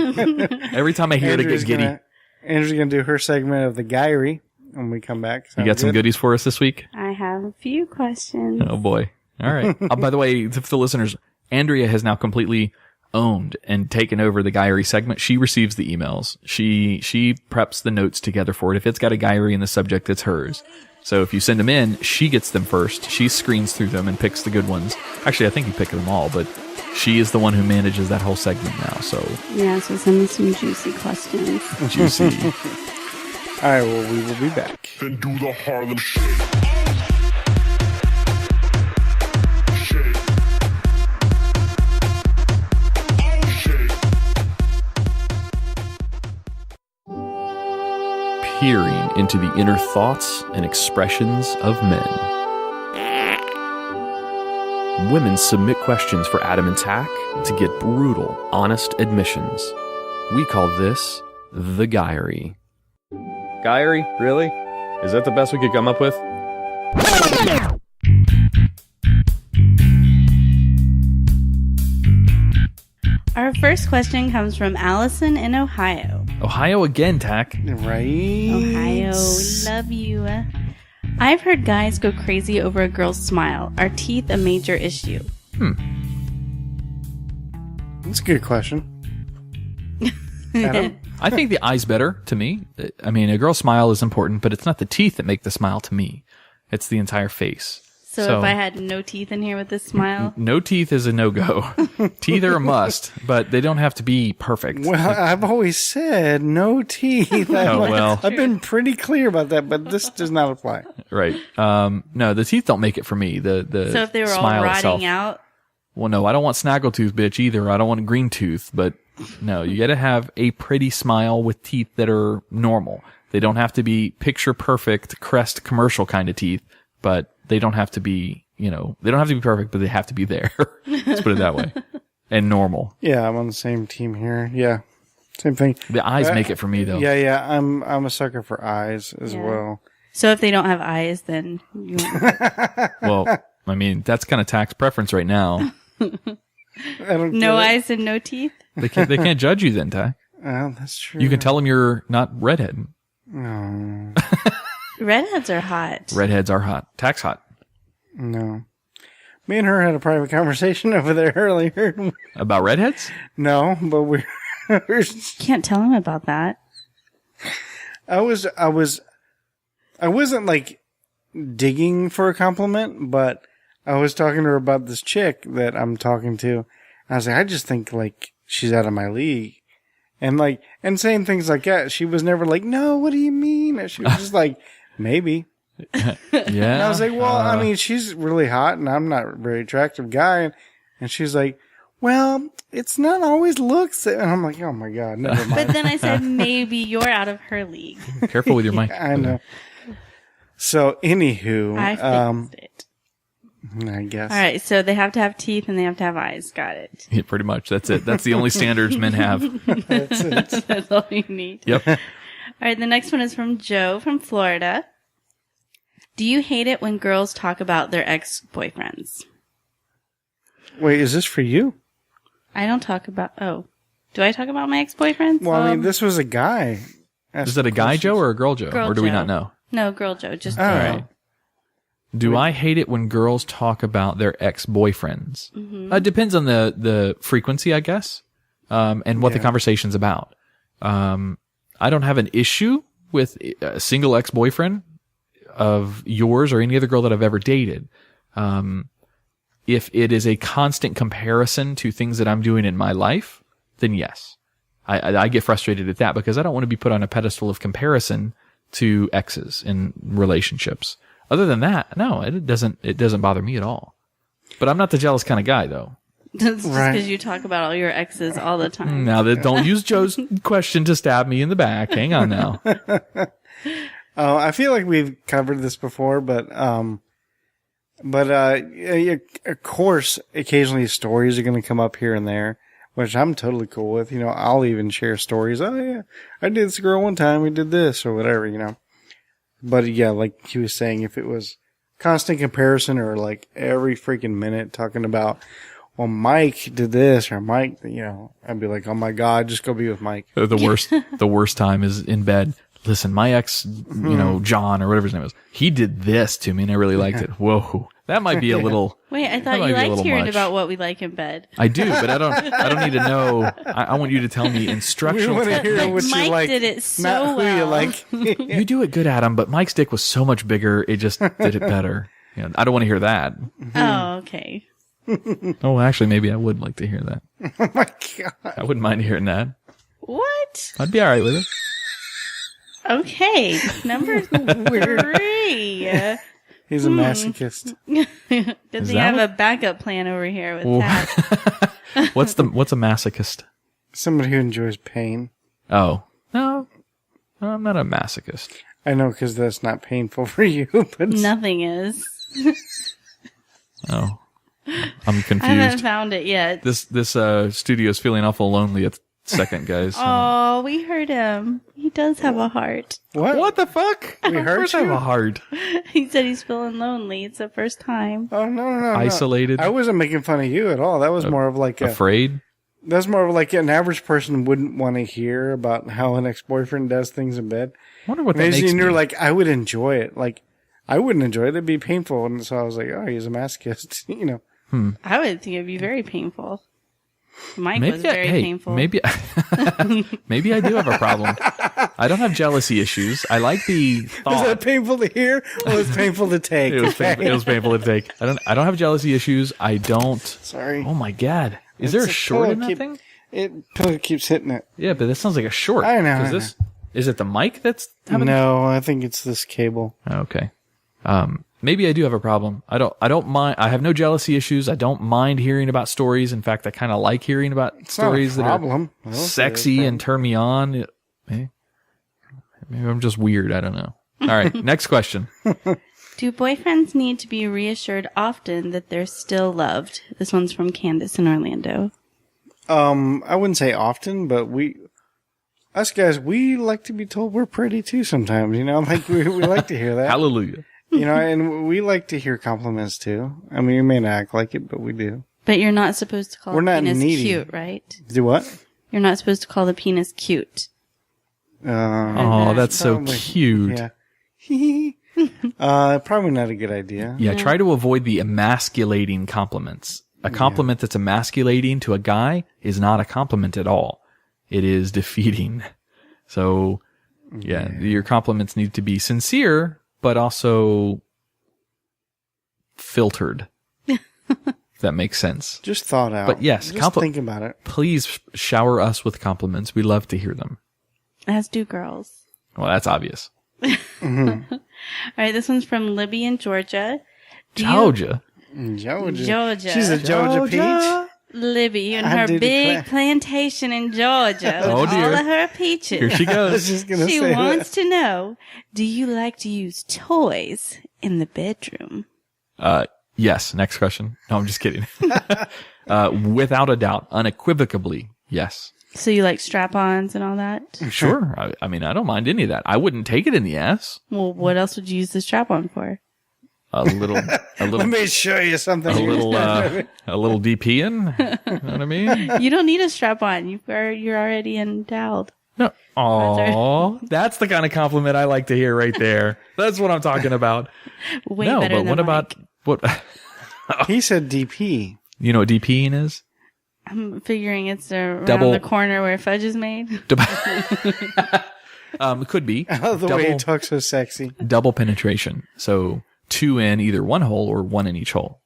Every time I hear it, I get giddy. Andrew's going to do her segment of the Guyry when we come back. You got some goodies for us this week? I have a few questions. Oh, boy. All right. By the way, to the listeners, Andrea has now completely owned and taken over the Guyry segment. She receives the emails. She preps the notes together for it. If it's got a Guyry in the subject, it's hers. So if you send them in, she gets them first. She screens through them and picks the good ones. Actually, I think you pick them all, but she is the one who manages that whole segment now. So yeah, so send me some juicy questions. Juicy. All right, well, we will be back. Then do the Harlem Shake. Peering into the inner thoughts and expressions of men. Women submit questions for Adam and Tach to get brutal, honest admissions. We call this the Guyry. Guyry? Really? Is that the best we could come up with? Our first question comes from Allison in Ohio. Ohio again, Tach. Right. Ohio, we love you. I've heard guys go crazy over a girl's smile. Are teeth a major issue? That's a good question. Adam? I think the eye's better to me. I mean, a girl's smile is important, but it's not the teeth that make the smile to me. It's the entire face. So if I had no teeth in here with this smile? No teeth is a no-go. Teeth are a must, but they don't have to be perfect. Well, I've always said no teeth. I've been pretty clear about that, but this does not apply. Right. No, the teeth don't make it for me. The So if they were all smile rotting itself. out? Well, no, I don't want snaggletooth, bitch, either. I don't want a green tooth, but no, you got to have a pretty smile with teeth that are normal. They don't have to be picture perfect Crest commercial kind of teeth, but they don't have to be, they don't have to be perfect, but they have to be there. Let's put it that way. And normal. Yeah, I'm on the same team here. Yeah. Same thing. The eyes make it for me, though. Yeah. I'm a sucker for eyes as well. So if they don't have eyes, then you Well, I mean, that's kind of tax preference right now. no eyes and no teeth? They can't judge you then, Ty. Oh, that's true. You can tell them you're not redhead. No. Redheads are hot. Redheads are hot. Tax hot. No. Me and her had a private conversation over there earlier. About redheads? No, but we're Can't tell him about that. I wasn't like digging for a compliment, but I was talking to her about this chick that I'm talking to. I was like, I just think like she's out of my league. And saying things like that. She was never like, no, what do you mean? She was just like, maybe. Yeah. And I was like, well, I mean, she's really hot and I'm not a very attractive guy. And she's like, well, it's not always looks. And I'm like, oh my God, never mind. But then I said, maybe you're out of her league. Careful with your mic. I know. So, anywho, I fixed it. I guess. All right, so they have to have teeth and they have to have eyes. Got it. Yeah, pretty much. That's it. That's the only standards men have. That's it. That's all you need. Yep. All right, the next one is from Joe from Florida. Do you hate it when girls talk about their ex-boyfriends? Wait, is this for you? I don't talk about... Oh. Do I talk about my ex-boyfriends? Well, I mean, this was a guy. Is that a guy Joe or a girl Joe? Girl Or do we Joe. not know? No, girl Joe. Just Oh. Joe. All right. Do I hate it when girls talk about their ex-boyfriends? Mm-hmm. It depends on the frequency, I guess, and what the conversation's about. I don't have an issue with a single ex-boyfriend of yours or any other girl that I've ever dated. If it is a constant comparison to things that I'm doing in my life, then yes. I get frustrated at that because I don't want to be put on a pedestal of comparison to exes in relationships. Other than that, no, it doesn't bother me at all. But I'm not the jealous kind of guy, though. That's just because you talk about all your exes all the time. Now, don't use Joe's question to stab me in the back. Hang on now. I feel like we've covered this before, but of course, occasionally stories are going to come up here and there, which I'm totally cool with. I'll even share stories. Oh yeah, I did this girl one time. We did this or whatever. But yeah, like he was saying, if it was constant comparison or like every freaking minute talking about, well, Mike did this or Mike, I'd be like, oh my God, just go be with Mike. The worst time is in bed. Listen, my ex, John or whatever his name was, he did this to me and I really liked it. Whoa. That might be a little. Wait, I thought you liked hearing about what we like in bed. I do, but I don't need to know. I want you to tell me instructional. We want to hear what Mike you like, did it so not who well. you like. You do it good, Adam, but Mike's dick was so much bigger, it just did it better. I don't want to hear that. Oh, okay. Oh, actually, maybe I would like to hear that. Oh my God. I wouldn't mind hearing that. What? I'd be all right with it. Okay, number 3. He's a masochist. Good thing I have a backup plan over here with that. What's a masochist? Somebody who enjoys pain. Oh, no, I'm not a masochist. I know, because that's not painful for you, but Nothing is. Oh, I'm confused. I haven't found it yet. This studio is feeling awful lonely at second, guys. Oh, we heard him. He does have a heart. What the fuck? We Of heard course I have you? a heart. He said he's feeling lonely. It's the first time. Oh no! Isolated? I wasn't making fun of you at all. That was more of like Afraid? that's more of like an average person wouldn't want to hear about how an ex-boyfriend does things in bed. I wonder what that And makes you're me. like, I would enjoy it. Like, I wouldn't enjoy it. It'd be painful. And so I was like, oh, he's a masochist. I would think it'd be very painful. Mike was very painful. Maybe maybe I do have a problem. I don't have jealousy issues. I like the thought. Was that painful to hear or was it painful to take? It was painful to take. I don't have jealousy issues. I don't. Sorry. Oh my God. Is there a short in that thing? Pillow keeps hitting it. Yeah, but this sounds like a short. I know. Is it the mic that's having? No, I think it's this cable. Okay. Maybe I do have a problem. I don't mind. I have no jealousy issues. I don't mind hearing about stories. In fact, I kind of like hearing about stories that are sexy and turn me on. Maybe I'm just weird. I don't know. All right. Next question. Do boyfriends need to be reassured often that they're still loved? This one's from Candace in Orlando. I wouldn't say often, but us guys, we like to be told we're pretty too sometimes, like we like to hear that. Hallelujah. And we like to hear compliments too. I mean, we may not act like it, but we do. But you're not supposed to call the penis needy. cute, right? Do what? You're not supposed to call the penis cute. Oh, that's probably, so cute. Yeah. Probably not a good idea. Yeah, try to avoid the emasculating compliments. A compliment that's emasculating to a guy is not a compliment at all. It is defeating. So, your compliments need to be sincere, but also filtered. If that makes sense. Just thought out. But yes, just think about it. Please shower us with compliments. We love to hear them. As do girls. Well, that's obvious. All right, this one's from Libby in Georgia. Georgia. She's a Georgia peach. Libby and her big plantation in Georgia with all of her peaches. Here she goes. She wants to know, do you like to use toys in the bedroom? Yes. Next question. No, I'm just kidding. Without a doubt, unequivocally, yes. So you like strap-ons and all that? Sure. I mean, I don't mind any of that. I wouldn't take it in the ass. Well, what else would you use the strap-on for? A little. Let me show you something. A little DP in. You know what I mean? You don't need a strap-on. You're already endowed. No. Oh, that's the kind of compliment I like to hear right there. That's what I'm talking about. Way better than what Mike. about what? He said DP. You know what DPing is? I'm figuring it's around the corner where fudge is made. Could be. Way he talks so sexy. Double penetration. So 2 in either one hole or 1 in each hole.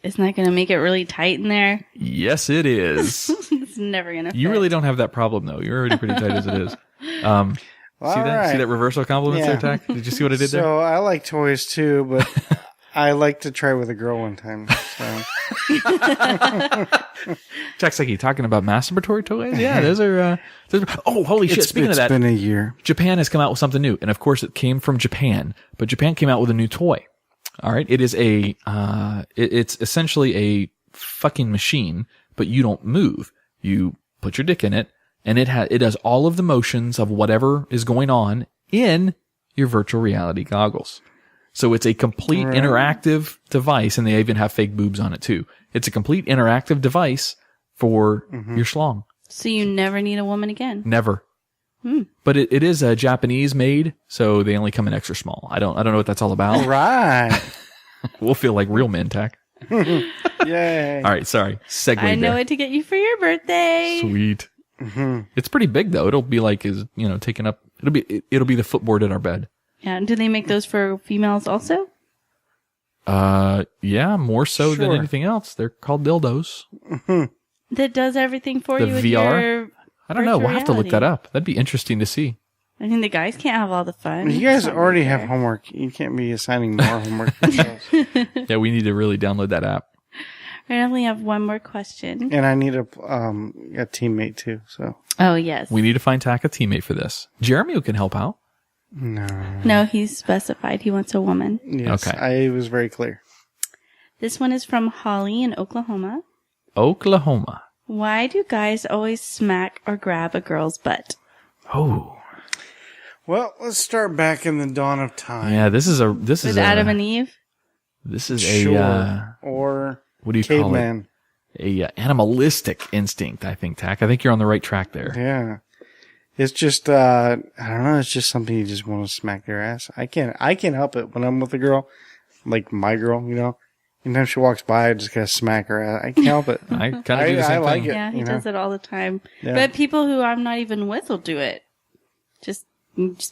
Isn't that going to make it really tight in there? Yes, it is. It's never going to fit. You really don't have that problem, though. You're already pretty tight as it is. See that? Right. See that reversal compliments there, Tach? Did you see what I did there? So I like toys, too, but I like to try with a girl one time. So. Tach's like, you talking about masturbatory toys? Yeah, those are... oh, holy shit. Speaking of that... It's been a year. Japan has come out with something new. And, of course, it came from Japan. But Japan came out with a new toy. All right? It is it's essentially a fucking machine, but you don't move. You put your dick in it, and it does all of the motions of whatever is going on in your virtual reality goggles. So it's a complete interactive device, and they even have fake boobs on it too. It's a complete interactive device for your schlong. So you never need a woman again? Never. But it is a Japanese made, so they only come in extra small. I don't know what that's all about. Right. We'll feel like real men, Tach. Yay. All right, sorry. Segue I know what to get you for your birthday. Sweet. It's pretty big though. It'll be like taking up. It'll be the footboard in our bed. Yeah. Do they make those for females also? Yeah, more so than anything else. They're called dildos. That does everything for the you with VR? your I don't know. We'll have to look that up. That'd be interesting to see. I mean, the guys can't have all the fun. You guys already have homework. You can't be assigning more homework. Yeah, we need to really download that app. I only have one more question. And I need a teammate too. So. Oh yes. We need to find Tach a teammate for this. Jeremy can help out. No, he's specified. He wants a woman. Yes, okay. I was very clear. This one is from Holly in Oklahoma. Oklahoma. Why do guys always smack or grab a girl's butt? Oh. Well, let's start back in the dawn of time. Yeah, this is Adam and Eve. This is or what do you caveman. call it? A animalistic instinct, I think, Tach. I think you're on the right track there. Yeah. It's just I don't know, it's just something you just want to smack their ass. I can't help it when I'm with a girl, like my girl, Anytime she walks by, I just gotta smack her. I can't help it. I kind of do the same I like thing. it. Yeah, he you know? does it all the time. Yeah. But people who I'm not even with will do it. Just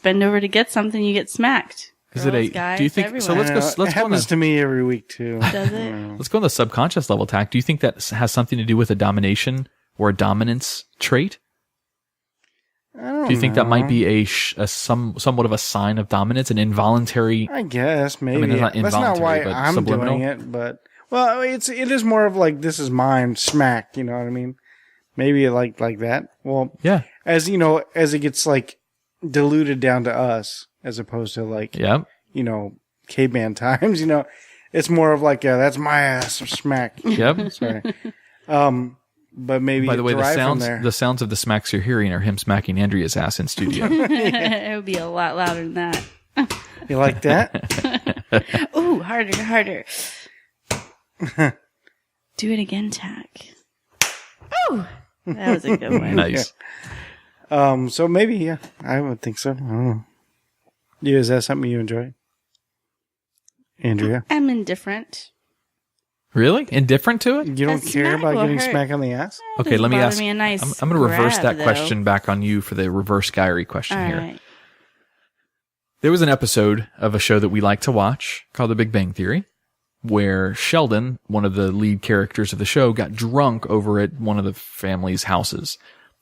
bend over to get something, you get smacked. Is Girls, it a? guys, Do you think? So everyone. let's it go. Let's go on happens the, to me every week too. Does it? let's go on the subconscious level, Tach. Do you think that has something to do with a domination or a dominance trait? I don't Do you think know. that might be somewhat of a sign of dominance, an involuntary? I guess maybe. I mean, it's not That's not why involuntary, but I'm subliminal. doing it, but well, it is more of like this is mine, smack. You know what I mean? Maybe like that. Well, Yeah. as you know, as it gets like diluted down to us, as opposed to like Yeah. you know caveman times. You know, it's more of like that's my ass, smack. Yep. Sorry. But maybe By the way, from there. the sounds of the smacks you're hearing are him smacking Andrea's ass in studio. It would be a lot louder than that. You like that? Ooh, harder. Do it again, Tach. Ooh, that was a good one. Nice. So maybe, yeah, I would think so. I don't know. Is that something you enjoy? Andrea? I'm indifferent. Really? Indifferent to it? You don't A care smack about will getting hurt. smacked on the ass? Okay, Doesn't let me bother ask. me a nice I'm going to reverse grab, that question back on you for the reverse Guyry question All here. right. There was an episode of a show that we like to watch called The Big Bang Theory, where Sheldon, one of the lead characters of the show, got drunk over at one of the family's houses.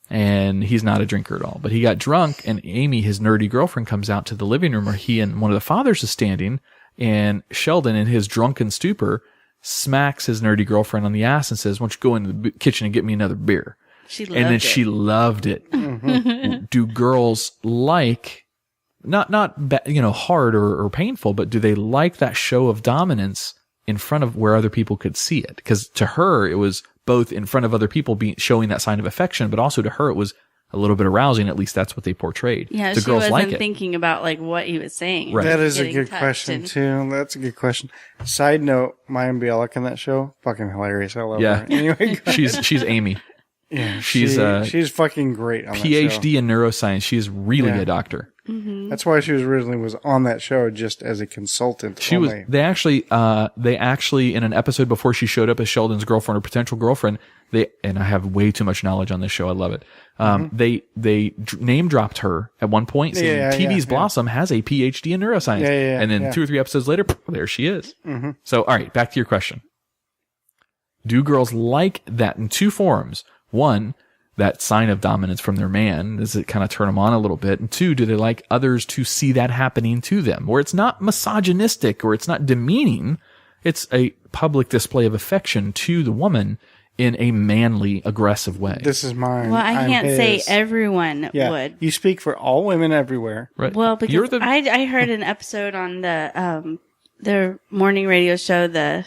And he's not a drinker at all, but he got drunk, and Amy, his nerdy girlfriend, comes out to the living room where he and one of the fathers is standing, and Sheldon, in his drunken stupor, smacks his nerdy girlfriend on the ass and says, "Why don't you go into the kitchen and get me another beer?" She loved And then it. she loved it. Do girls like, not hard or painful, but do they like that show of dominance in front of where other people could see it? Because to her, it was both in front of other people showing that sign of affection, but also to her, it was a little bit arousing. At least that's what they portrayed. Yeah, the she girls wasn't like it. thinking about like what he was saying. Right. That is a Getting good touched question, and- too. That's a good question. Side note, Maya Bialik in that show, fucking hilarious. I love Yeah. her. Anyway, She's Amy. yeah, she's fucking great on that show. PhD in neuroscience. She's really Yeah. a doctor. That's why she was originally on that show just as a consultant. She was. only. They actually in an episode before she showed up as Sheldon's girlfriend or potential girlfriend. And I have way too much knowledge on this show. I love it. They name dropped her at one point, saying Yeah, TV's yeah. Blossom has a PhD in neuroscience. Yeah, and then yeah. 2 or 3 episodes later, there she is. So, all right, back to your question. Do girls like that in 2 forms? 1, that sign of dominance from their man. Does it kind of turn them on a little bit? And 2, do they like others to see that happening to them? Where it's not misogynistic or it's not demeaning. It's a public display of affection to the woman in a manly, aggressive way. This is mine. Well, I I'm can't say his. everyone Yeah. would. You speak for all women everywhere. Right. Well, because You're the, I heard an episode on the morning radio show, the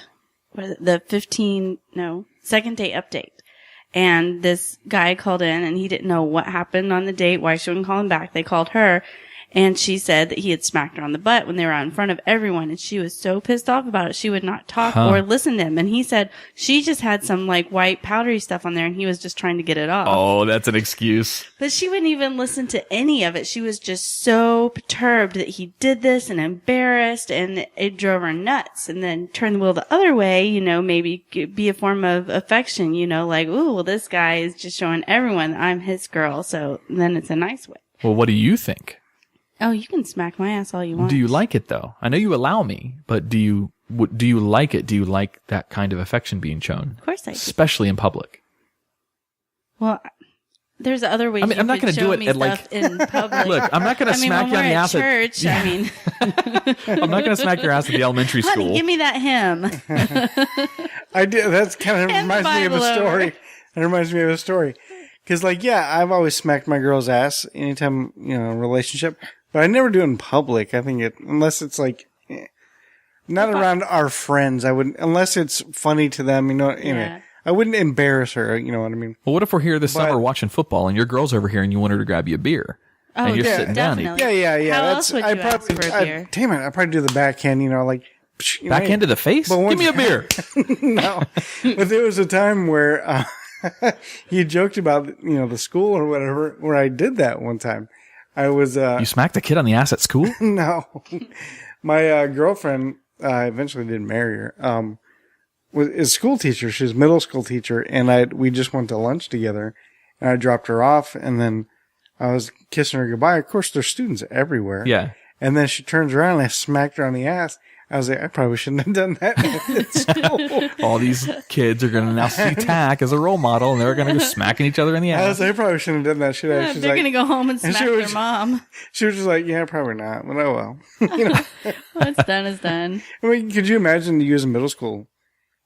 second date update. And this guy called in and he didn't know what happened on the date, why she wouldn't call him back. They called her and she said that he had smacked her on the butt when they were out in front of everyone. And she was so pissed off about it. She would not talk or listen to him. And he said she just had some like white powdery stuff on there and he was just trying to get it off. oh, that's an excuse. But she wouldn't even listen to any of it. She was just so perturbed that he did this and embarrassed, and it drove her nuts. And then turn the wheel the other way, maybe be a form of affection, like, ooh, well, this guy is just showing everyone that I'm his girl. So then it's a nice way. Well, what do you think? Oh, you can smack my ass all you want. Do you like it though? I know you allow me, but do you like it? Do you like that kind of affection being shown? Of course I do. Especially in public. Well, there's other ways. I mean, I'm not going gonna to do it at, like- in public. Look, I'm not going to smack when you on we're the at ass at church, I'm not going to smack your ass at the elementary honey, school. give me that hymn. I did. That's kind of Hand the reminds me of a Bible story. over. It reminds me of a story. Because, I've always smacked my girl's ass anytime, relationship. But I never do it in public. I think unless it's not around our friends. I wouldn't, unless it's funny to them, Anyway, Yeah. I wouldn't embarrass her. You know what I mean? Well, what if we're here this But- summer watching football and your girl's over here and you want her to grab you a beer? Oh, and you're yeah, sitting down. definitely. Yeah. How That's, else would I you ask probably, for a beer? damn it! I probably do the backhand. Backhand to the face? But Give once- me a beer. No, but there was a time where you joked about the school or whatever, where I did that one time. I was You smacked a kid on the ass at school? no, my girlfriend. I eventually did marry her. a school teacher. She was a middle school teacher, and we just went to lunch together, and I dropped her off, and then I was kissing her goodbye. Of course, there's students everywhere. Yeah. And then she turns around and I smacked her on the ass. I was like, I probably shouldn't have done that at school. All these kids are going to now see Tach as a role model, and they're going to go smacking each other in the I was ass. like, I probably shouldn't have done that. Should I? Yeah, She's they're like, gonna go home and and smack she was- their mom. She was just like, yeah, probably not. But oh well. You know, What's done is done. I mean, could you imagine you as a middle school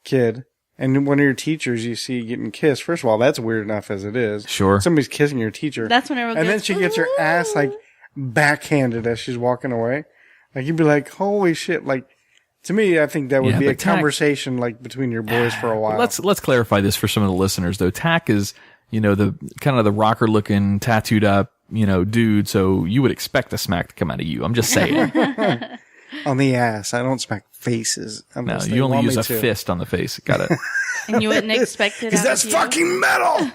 kid and one of your teachers you see getting kissed? First of all, that's weird enough as it is. Sure. Somebody's kissing your teacher. That's when everyone And then goes, she gets her ass like backhanded as she's walking away. Like you'd be like, holy shit. Like to me, I think that would Yeah, be a but Tach- conversation like between your boys for a while. Let's clarify this for some of the listeners, though. Tach is, the kind of the rocker looking, tattooed up, dude. So you would expect a smack to come out of you. I'm just saying. On the ass. I don't smack faces. No, unless they you only want use me a to. fist on the face. Got it. and you wouldn't expect it. Because out that's of you. fucking metal.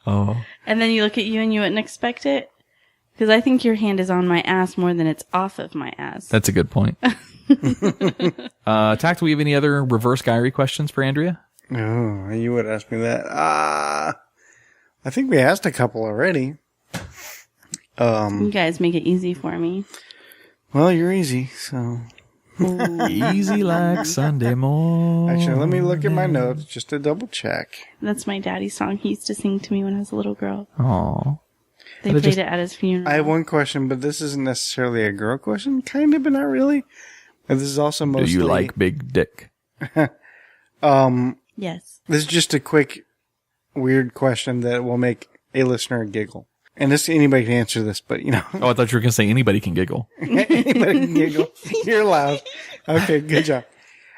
Oh, And then you look at you and you wouldn't expect it. Because I think your hand is on my ass more than it's off of my ass. that's a good point. Tach, do we have any other reverse Guyry questions for Andrea? Oh, you would ask me that. I think we asked a couple already. You guys make it easy for me. Well, you're easy, so. Easy like Sunday morning. Actually, let me look at my notes just to double check. That's my daddy's song he used to sing to me when I was a little girl. Aw. They played it at his funeral. I have one question, but this isn't necessarily a girl question. Kind of, but not really. And this is also Do mostly. you like big dick? Yes. This is just a quick, weird question that will make a listener giggle. And anybody can answer this, but Oh, I thought you were going to say anybody can giggle. anybody can giggle. You're allowed. Okay, good job.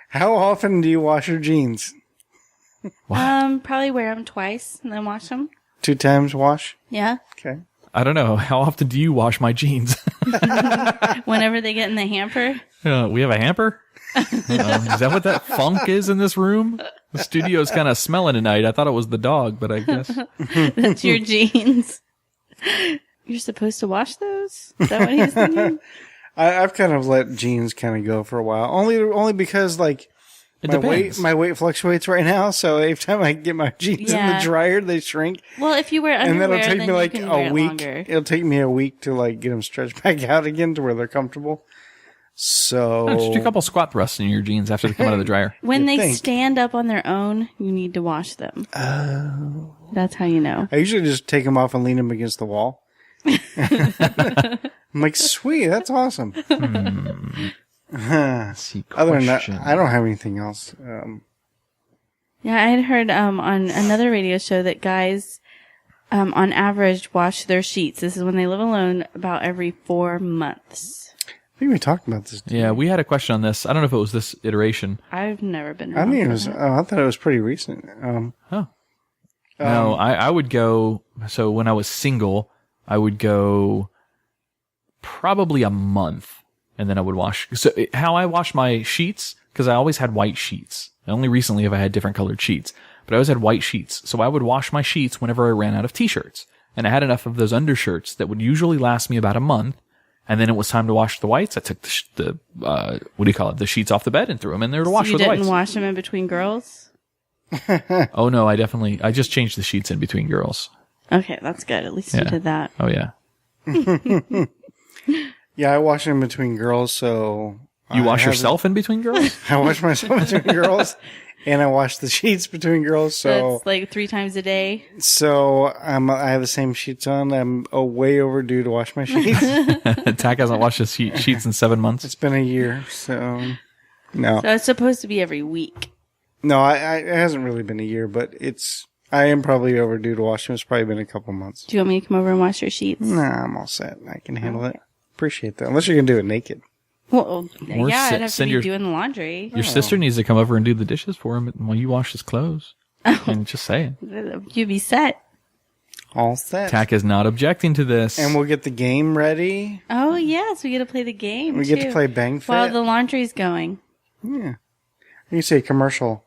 How often do you wash your jeans? Probably wear them twice and then wash them. 2 times wash? Yeah. Okay. I don't know. How often do you wash my jeans? Whenever they get in the hamper. We have a hamper? Is that what that funk is in this room? The studio's kind of smelling tonight. I thought it was the dog, but I guess. That's your jeans. You're supposed to wash those? Is that what he's thinking? I've kind of let jeans kind of go for a while. Only because, like, It my depends. weight fluctuates right now, so every time I get my jeans in Yeah. the dryer, they shrink. Well, if you wear And underwear, that'll take then me you like can a wear it week. longer. It'll take me a week to like get them stretched back out again to where they're comfortable. So Just do a couple squat thrusts in your jeans after they come out of the dryer. When You they think. stand up on their own, you need to wash them. Oh. That's how you know. I usually just take them off and lean them against the wall. I'm like, sweet, that's awesome. See, Other than that, question. I don't have anything else. Yeah, I had heard on another radio show that guys, on average, wash their sheets. This is when they live alone about every 4 months. I think we talked about this. Yeah, we had a question on this. I don't know if it was this iteration. I've never been I wrong. think it for was. that. I thought it was pretty recent. No, I would go. So when I was single, I would go probably a month, and then I would wash. So how I wash my sheets, because I always had white sheets. Only recently have I had different colored sheets, but I always had white sheets. So I would wash my sheets whenever I ran out of t-shirts, and I had enough of those undershirts that would usually last me about a month. And then it was time to wash the whites. I took the the sheets off the bed and threw them in there to wash You with the didn't whites. wash them in between girls? Oh no, I just changed the sheets in between girls. Okay, that's good. At least you Yeah. did that. Oh yeah. Yeah, I wash in between girls, so You I wash haven't- yourself in between girls? I wash myself between girls, and I wash the sheets between girls. So That's like 3 times a day. I have the same sheets on. I'm way overdue to wash my sheets. Tach hasn't washed his sheets in 7 months. It's been a year, so no, So it's supposed to be every week. no, it hasn't really been a year, but I am probably overdue to wash them. It's probably been a couple months. Do you want me to come over and wash your sheets? Nah, I'm all set. I can handle it. Appreciate that. Unless you're gonna do it naked. Well, Or yeah, se- I'd have to send be your- doing the laundry. Your sister needs to come over and do the dishes for him while you wash his clothes. And just say it. You'd be set. All set. Tach is not objecting to this. And we'll get the game ready. Oh, yes, we get to play the game, We get too, to play BangFit. while the laundry's going. Yeah. You say commercial.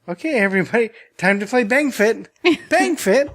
Okay, everybody, time to play BangFit. BangFit.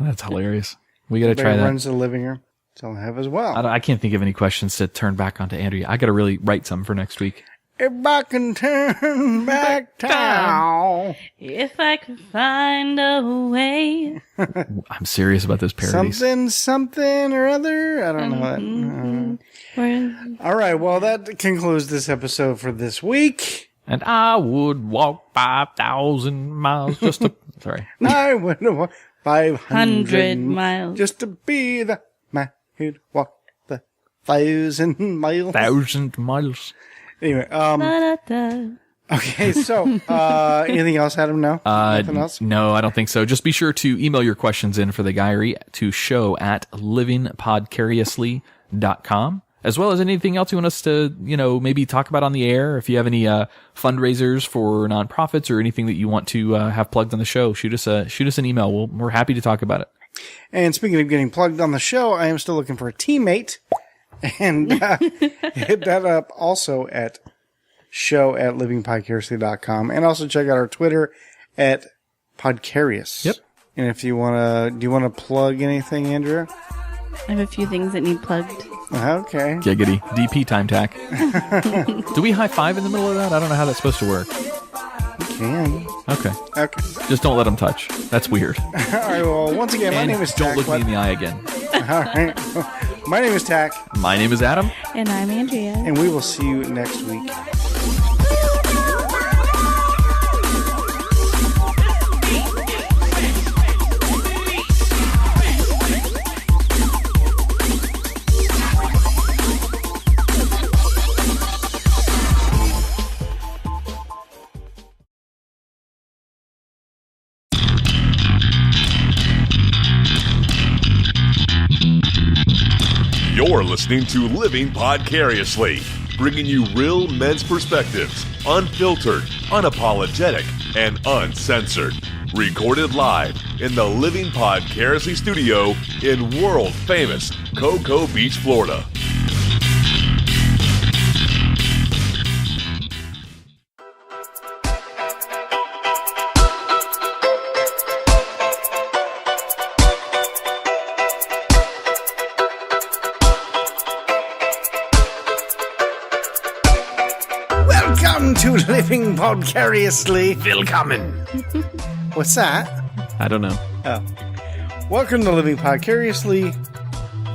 That's hilarious. We got to try Everybody that. runs the living room. So I'll have as well. I can't think of any questions to turn back onto Andrea. I got to really write some for next week. If I can turn back time. If I could find a way. I'm serious about those parodies. Something or other. I don't know. All right. Well, that concludes this episode for this week. And I would walk 5,000 miles just to... Sorry. I would walk 500 miles. Just to be the man who'd walk the 1,000 miles. 1,000 miles. Anyway, Da-da-da. okay, so, anything else, Adam, now? Nothing else? No, I don't think so. Just be sure to email your questions in for the Guyry to show@livingpodcariously.com, as well as anything else you want us to, maybe talk about on the air. If you have any fundraisers for nonprofits or anything that you want to have plugged on the show, shoot us an email. We're happy to talk about it. And speaking of getting plugged on the show, I am still looking for a teammate. And hit that up also at show@livingpodcariously.com. And also check out our Twitter at Podcarious. Yep. And if you do you want to plug anything, Andrea? I have a few things that need plugged. Okay. Giggity. DP time tack. Do we high five in the middle of that? I don't know how that's supposed to work. You can. Okay. Okay. Just don't let them touch. That's weird. All right. Well, once again, my name is Don't Tach. look me in the eye again. All right. My name is Tach. My name is Adam. And I'm Andrea. And we will see you next week. You're listening to Living Podcariously, bringing you real men's perspectives, unfiltered, unapologetic, and uncensored. Recorded live in the Living Podcariously studio in world-famous Cocoa Beach, Florida. Welcome to Living Podcariously. Willkommen. What's that? I don't know. Oh. Welcome to Living Podcariously.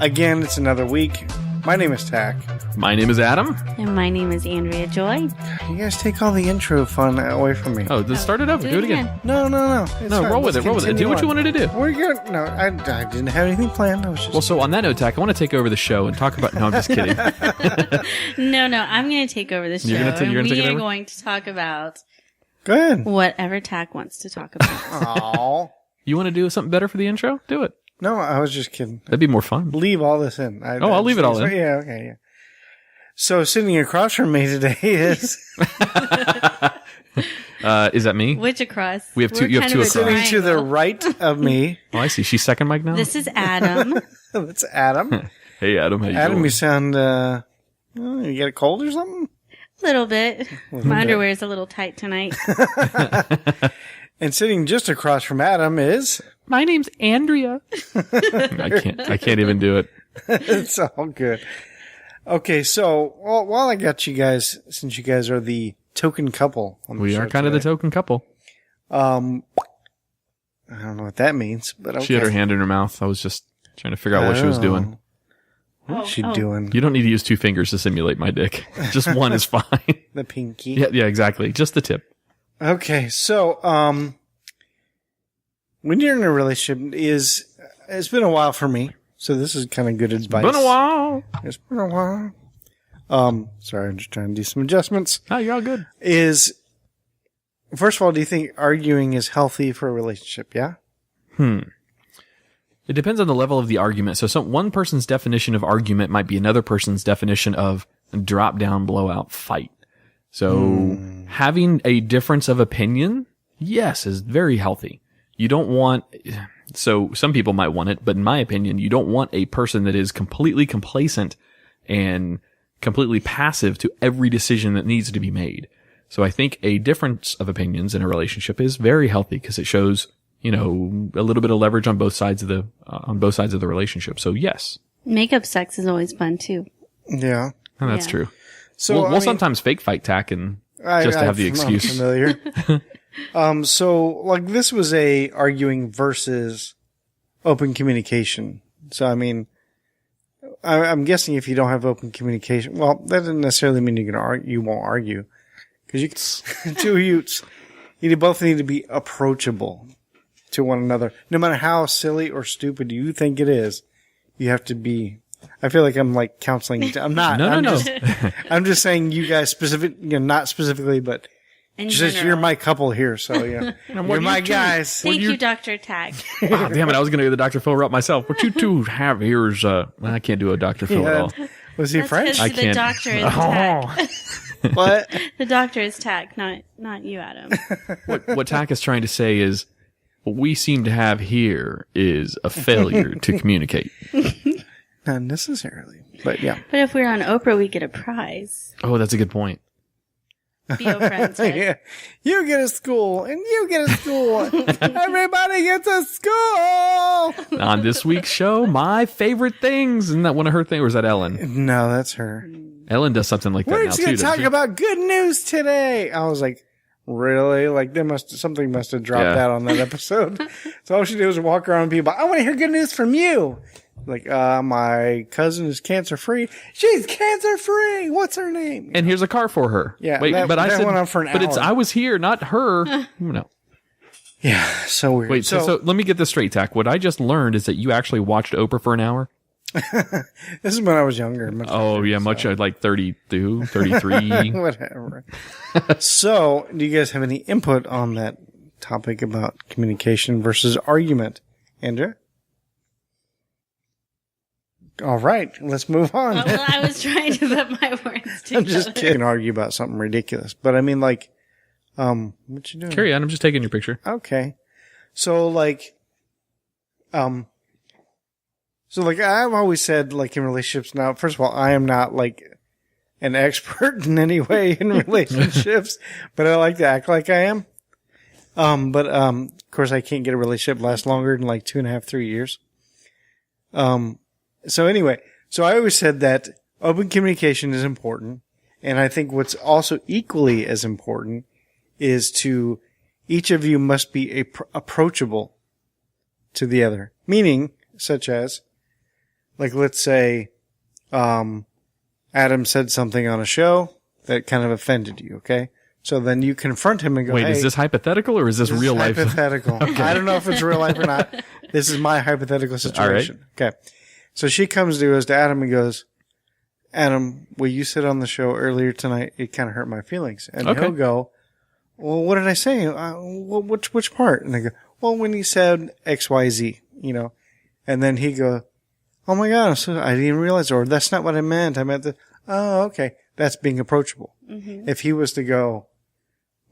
Again, it's another week. My name is Tach. My name is Adam. And my name is Andrea Joy. You guys take all the intro fun away from me. Oh, just start it over. Do it again. No. It's No, fine. roll with Let's it. Roll with it. Do continue what you on. wanted to do. We're good. No, I didn't have anything planned. I was just... Well, so on that note, Tach, I want to take over the show and talk about... No, I'm just kidding. No, I'm going to take over the show. You're gonna take it we are over? going to talk about Go ahead. whatever Tach wants to talk about. Aw. You want to do something better for the intro? Do it. No, I was just kidding. That'd be more fun. Leave all this in. I'll leave it all in. Yeah, okay, yeah. So sitting across from me today is... Is that me? Which across? We have two- We're you have kind two of a across. sitting to the triangle. right of me. Oh, I see. She's second mic now? This is Adam. That's Adam. Hey, Adam. How you Adam, doing? you sound... you got a cold or something? A little bit. My underwear is a little tight tonight. And sitting just across from Adam is... My name's Andrea. I can't even do it. It's all good. Okay, so while I got you guys, since you guys are the token couple on the We show are kind of the today, token couple. I don't know what that means, but okay. She had her hand in her mouth. I was just trying to figure out what she was doing. What's she doing? You don't need to use two fingers to simulate my dick. Just one is fine. The pinky. Yeah, exactly. Just the tip. Okay, so when you're in a relationship, it's been a while for me, so this is kind of good advice. Been a while. It's been a while. Sorry, I'm just trying to do some adjustments. Oh, you're all good. First of all, do you think arguing is healthy for a relationship? Yeah? It depends on the level of the argument. So one person's definition of argument might be another person's definition of drop down, blowout, fight. So having a difference of opinion, yes, is very healthy. You don't want, so some people might want it, but in my opinion, you don't want a person that is completely complacent and completely passive to every decision that needs to be made. So I think a difference of opinions in a relationship is very healthy because it shows, a little bit of leverage on both sides of the relationship. So yes. Makeup sex is always fun too. Yeah. And that's Yeah. true. So we'll sometimes fake fight Tach and just to have the excuse. I'm familiar. So like this was a arguing versus open communication. So I mean, I'm guessing if you don't have open communication, well, that doesn't necessarily mean you won't argue, because you both need to be approachable to one another, no matter how silly or stupid you think it is. You have to be. I feel like I'm like counseling. I'm not. No. I'm just saying you guys not specifically, but just you're my couple here, so yeah, you're my guys. Thank you, Dr. Tach. Wow, damn it! I was going to do the Dr. Phil route myself. What you two have here is I can't do a Dr. Phil at all. Was he French? I The can't. doctor is Tach. What? The doctor is Tach, not you, Adam. What Tach is trying to say is, what we seem to have here is a failure to communicate. Not necessarily, but yeah. But if we were on Oprah, we get a prize. Oh, that's a good point. Theo Friend said. Yeah. You get a school, and you get a school. Everybody gets a school. On this week's show, my favorite things. Isn't that one of her things, or is that Ellen? No, that's her. Ellen does something like that We're now, just too. going to doesn't talk she? about good news today. I was like, really? Like something must have dropped out on that episode. So all she did was walk around and be like, I want to hear good news from you. Like, my cousin is cancer free. She's cancer free. What's her name? And here's a car for her. Yeah, Wait, that- but I that said, went on for an but it's hour. I was here, not her. No. Yeah, so weird. Wait, so let me get this straight, Tach. What I just learned is that you actually watched Oprah for an hour. This is when I was younger. Oh yeah, much like 32, 33. Whatever. So, do you guys have any input on that topic about communication versus argument? Andrea? All right, let's move on. Well, I was trying to put my words together. I'm just kidding. Argue about something ridiculous, but I mean, like, what you doing? Carry on. I'm just taking your picture. Okay, so like, I've always said, like, in relationships. Now, first of all, I am not like an expert in any way in relationships, but I like to act like I am. Of course, I can't get a relationship last longer than like 2.5, 3 years. So anyway, so I always said that open communication is important. And I think what's also equally as important is to each of you must be approachable to the other. Meaning, such as, like, let's say, Adam said something on a show that kind of offended you. Okay. So then you confront him and go, Wait, hey, is this hypothetical or is this real life? Hypothetical. I don't know if it's real life or not. This is my hypothetical situation. Okay. So she comes to Adam and goes, Adam, what you said on the show earlier tonight, it kind of hurt my feelings. And he'll go, well, what did I say? Which part? And I go, well, when you said X, Y, Z, and then he go, oh my God, I didn't even realize, or that's not what I meant. I meant that. Oh, okay. That's being approachable. Mm-hmm. If he was to go,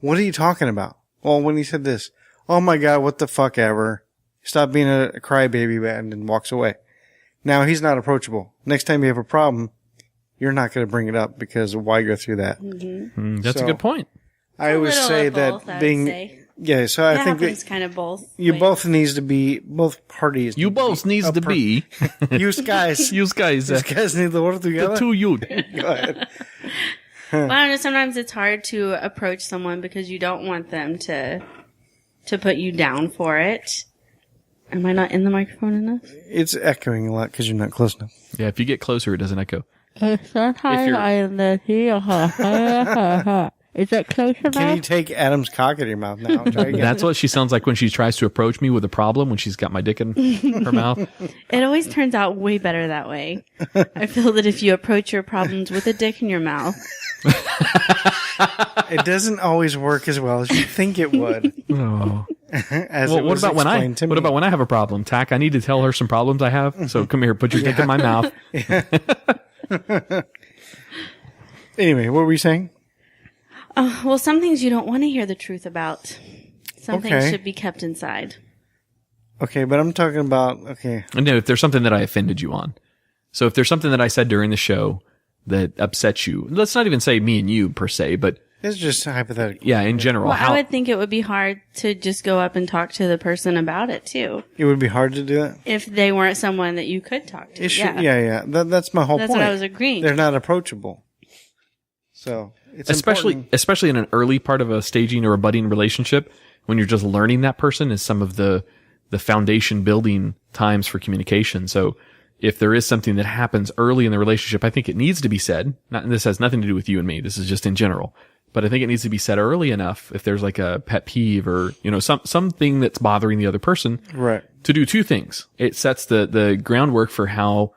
what are you talking about? Well, when he said this, oh my God, what the fuck ever. Stop being a crybaby and walks away. Now he's not approachable. Next time you have a problem, you're not going to bring it up because why go through that? Mm-hmm. That's a good point. I always say that both, yeah. So I think that kind of both. You both needs to be both parties. You both needs to be. You guys. You guys. You guys need to work together. The two you. Go ahead. Well, I know sometimes it's hard to approach someone because you don't want them to put you down for it. Am I not in the microphone enough? It's echoing a lot because you're not close enough. Yeah, if you get closer, it doesn't echo. Sometimes I hear. Is that close enough? Can you take Adam's cock out of your mouth now? Try again. That's what she sounds like when she tries to approach me with a problem when she's got my dick in her mouth. It always turns out way better that way. I feel that if you approach your problems with a dick in your mouth. It doesn't always work as well as you think it would. Oh. Well, what about when I have a problem? Tach, I need to tell her some problems I have. So come here, put your dick in my mouth. Anyway, what were we saying? Well, some things you don't want to hear the truth about. Some things Okay. should be kept inside. Okay, but I'm talking about, No, if there's something that I offended you on. So if there's something that I said during the show that upsets you, let's not even say me and you per se, but it's just hypothetical. yeah, in general. Well, I would think it would be hard to just go up and talk to the person about it too. It would be hard to do that? If they weren't someone that you could talk to. Yeah. That's my whole point. That's what I was agreeing. They're not approachable. So it's especially in an early part of a staging or a budding relationship, when you're just learning that person, is some of the foundation building times for communication. So if there is something that happens early in the relationship, I think it needs to be said. This has nothing to do with you and me. This is just in general. But I think it needs to be said early enough if there's like a pet peeve or, something that's bothering the other person. Right. To do two things. It sets the groundwork for how